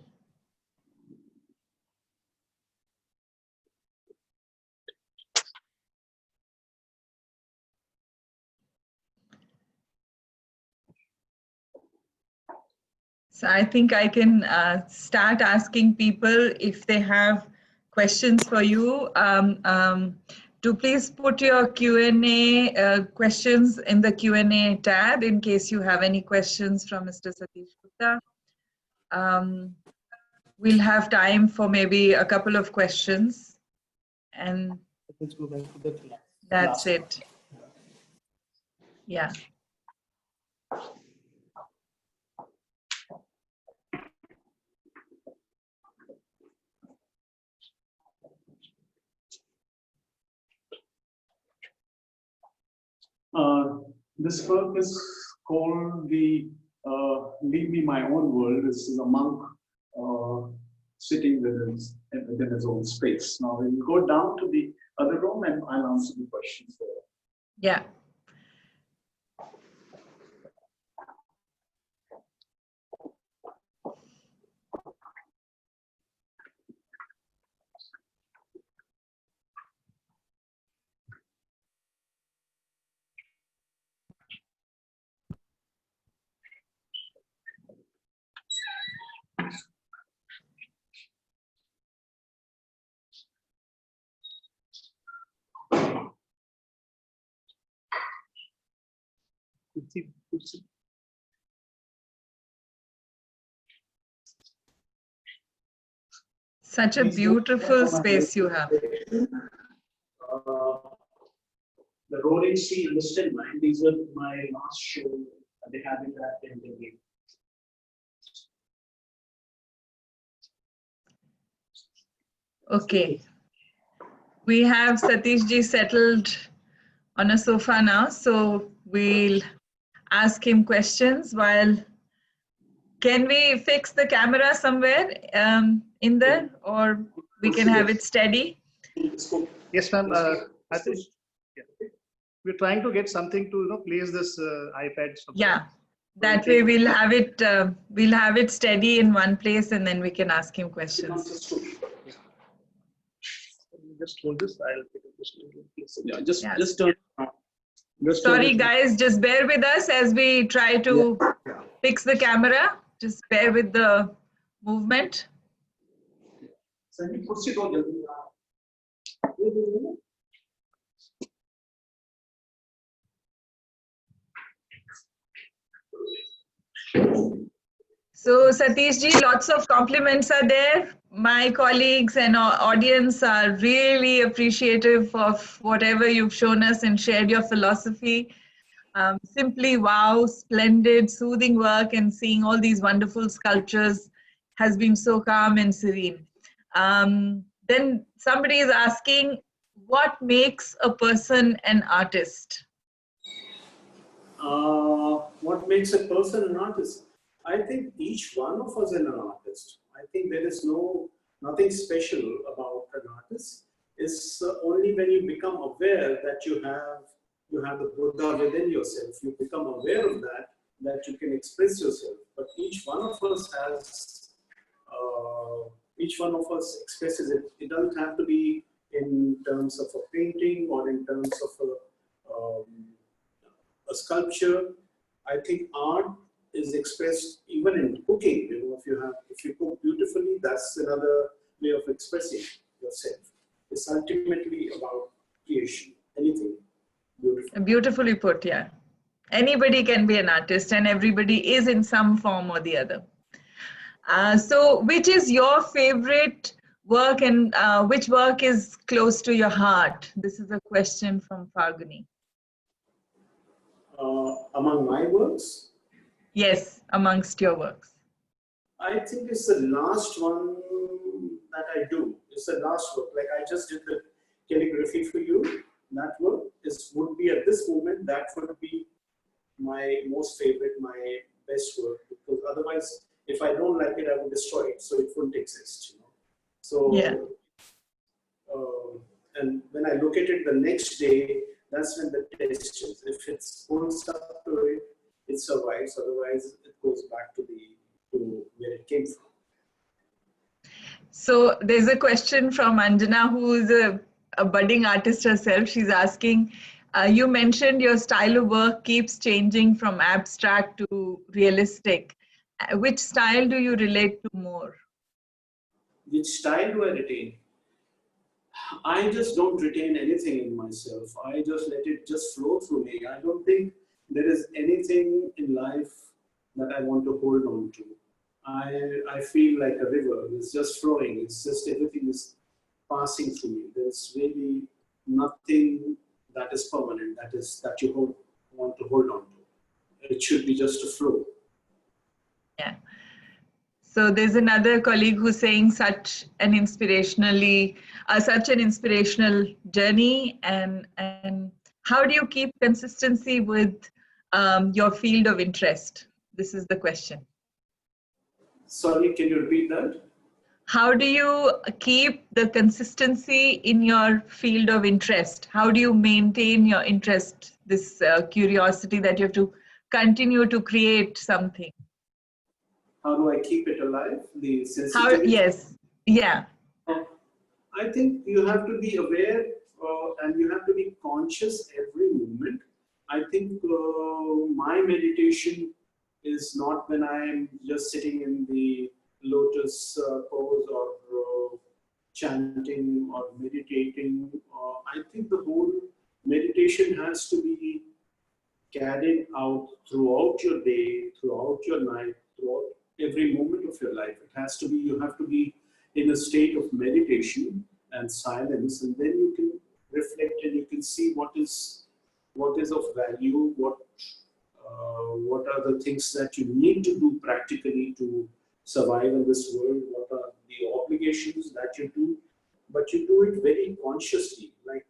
So I think I can start asking people if they have questions for you. Do please put your Q&A questions in the Q&A tab in case you have any questions from Mr. Satish Gupta. We'll have time for maybe a couple of questions, and let's go back to the class. That's it. Yeah. This work is called the Leave Me My Own World. This is a monk sitting within his own space. Now we'll go down to the other room and I'll answer the questions there. Yeah. Such a beautiful space you have. The Roaring Sea and the Still Mind, these were my last show at the Habitat in Delhi. Okay. We have Satish ji settled on a sofa now, so we'll ask him questions while. Can we fix the camera somewhere in there, or we can have it steady? Yes, ma'am. I think we're trying to get something to place this iPad. Yeah, that way we'll have it steady in one place, and then we can ask him questions. Just hold this. I'll pick up this. Yeah, just turn. Sorry, guys, just bear with us as we try to fix the camera. Just bear with the movement. So Satish ji, lots of compliments are there. My colleagues and audience are really appreciative of whatever you've shown us and shared your philosophy. Simply wow, splendid, soothing work, and seeing all these wonderful sculptures has been so calm and serene. Then somebody is asking, what makes a person an artist? What makes a person an artist? I think each one of us is an artist. I think there is nothing special about an artist. It's only when you become aware that you have the Buddha within yourself. You become aware of that you can express yourself. But each one of us expresses it. It doesn't have to be in terms of a painting or in terms of a sculpture. I think art is expressed even in cooking. If you cook beautifully, that's another way of expressing yourself. It's ultimately about creation. Anything beautiful. Beautifully put, yeah. Anybody can be an artist, and everybody is in some form or the other. So which is your favorite work, and which work is close to your heart? This is a question from Farguni. Among my works? Yes, amongst your works. I think it's the last one that I do. It's the last work. Like I just did the calligraphy for you. That work would be at this moment, that would be my most favorite, my best work. Because otherwise, if I don't like it, I would destroy it. So it wouldn't exist, So, yeah. And when I look at it the next day, that's when the test is. If it holds up to it, it survives. Otherwise, it goes back to where it came from. So there's a question from Anjana, who is a budding artist herself. She's asking, you mentioned your style of work keeps changing from abstract to realistic. Which style do you relate to more? Which style do I retain? I just don't retain anything in myself. I just let it just flow through me. I don't think there is anything in life that I want to hold on to. I feel like a river. It's just flowing. It's just everything is passing through me. There's really nothing that is permanent, that you want to hold on to. It should be just a flow. Yeah. So there's another colleague who's saying such an inspirational journey, and how do you keep consistency with your field of interest? This is the question. Sorry, can you repeat that? How do you keep the consistency in your field of interest? How do you maintain your interest, this curiosity that you have to continue to create something? How do I keep it alive? The sensitivity? Yes, yeah. I think you have to be aware and you have to be conscious every moment. I think my meditation is not when I'm just sitting in the lotus pose or chanting or meditating. I think the whole meditation has to be carried out throughout your day, throughout your night, throughout every moment of your life. It has to be, you have to be in a state of meditation and silence, and then you can reflect and you can see what is of value, what are the things that you need to do practically to survive in this world, what are the obligations that you do, but you do it very consciously. Like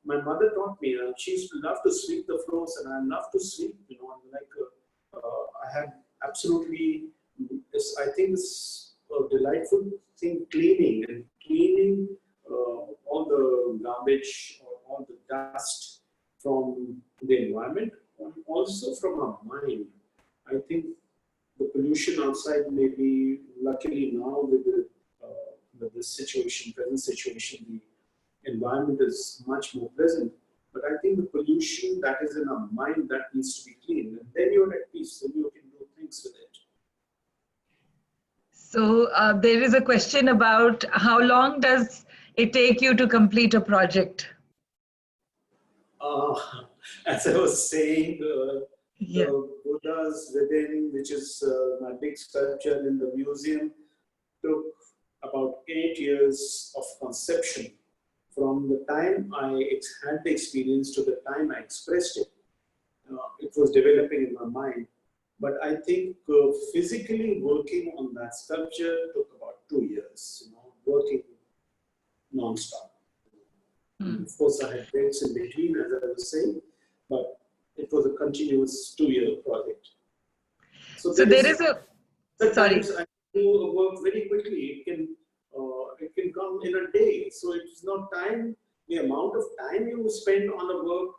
my mother taught me, she used to love to sweep the floors, and I love to sweep, I have absolutely, I think it's a delightful thing, cleaning all the garbage or all the dust from the environment, and also from our mind. I think the pollution outside may be, luckily now with this situation, present situation, the environment is much more pleasant. But I think the pollution that is in our mind, that needs to be cleaned. And then you're at peace, then you can do things with it. So there is a question about how long does it take you to complete a project? As I was saying, the Buddha's within, which is my big sculpture in the museum, took about 8 years of conception. From the time I had the experience to the time I expressed it, it was developing in my mind. But I think physically working on that sculpture took about 2 years. Working non-stop. Mm. Of course, I had breaks in between, as I was saying, but it was a continuous 2-year project. So there is a, sorry. Sometimes I do a work very quickly. It can come in a day. So it's not time. The amount of time you spend on a work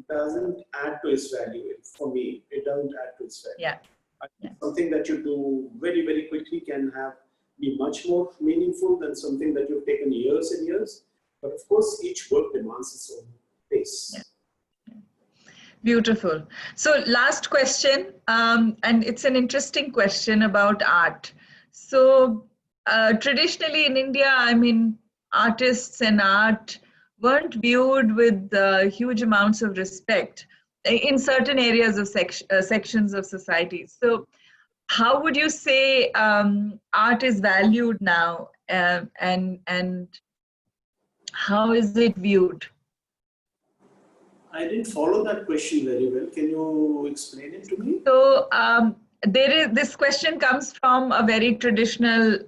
doesn't add to its value. For me, it doesn't add to its value. Yeah. Something that you do very, very quickly can be much more meaningful than something that you've taken years and years. But of course, each work demands its own pace. Yeah. Beautiful. So last question, and it's an interesting question about art. So traditionally in India, I mean, artists and art weren't viewed with huge amounts of respect in certain areas of sections of society. So how would you say art is valued now, and how is it viewed? I didn't follow that question very well. Can you explain it to me? So this question comes from a very traditional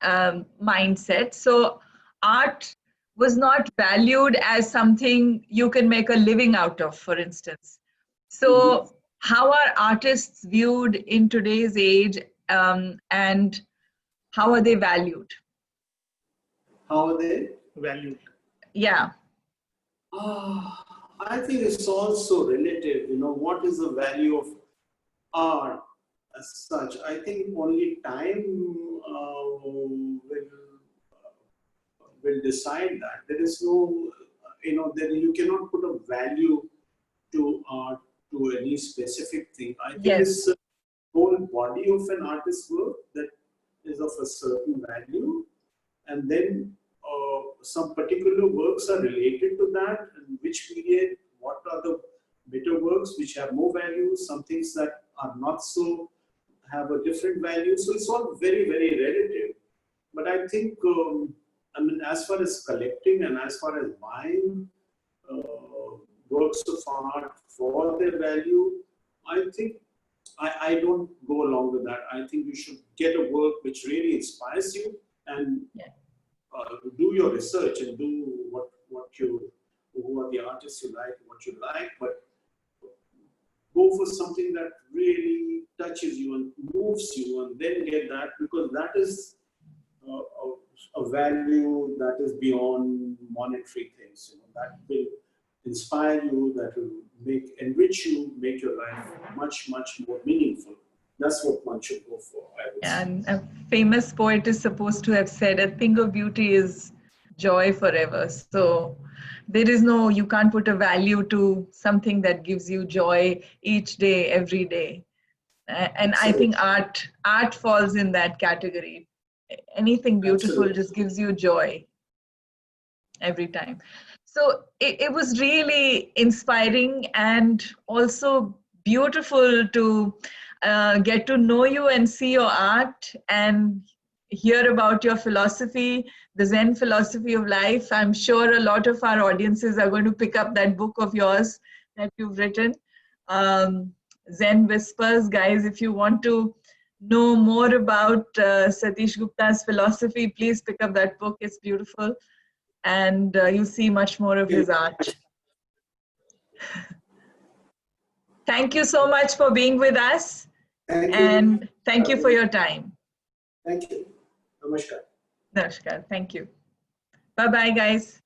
mindset. So art was not valued as something you can make a living out of, for instance. So how are artists viewed in today's age, and how are they valued? How are they valued? Yeah. I think it's also relative. What is the value of art as such? I think only time will decide that. There is no, you cannot put a value to art, to any specific thing. I think it's the whole body of an artist's work that is of a certain value, and then some particular works are related to that, and which period, what are the better works which have more value, some things that are not so, have a different value. So it's all very, very relative. But I think, as far as collecting and as far as buying works of art for their value, I think I don't go along with that. I think you should get a work which really inspires you, and do your research and do who are the artists you like, what you like, but go for something that really touches you and moves you, and then get that, because that is a value that is beyond monetary things. That will inspire you, that will enrich you, make your life much, much more meaningful. That's what one should go for, I would say. And a famous poet is supposed to have said, a thing of beauty is joy forever. So there is no, you can't put a value to something that gives you joy each day, every day. And I think art falls in that category. Anything beautiful just gives you joy every time. So it was really inspiring and also beautiful to get to know you and see your art and hear about your philosophy, the Zen philosophy of life. I'm sure a lot of our audiences are going to pick up that book of yours that you've written, Zen Whispers. Guys, if you want to know more about Satish Gupta's philosophy, please pick up that book. It's beautiful. And you'll see much more of his art. Thank you so much for being with us. And thank you for your time. Thank you. Namaskar. Namaskar. Thank you. Bye-bye, guys.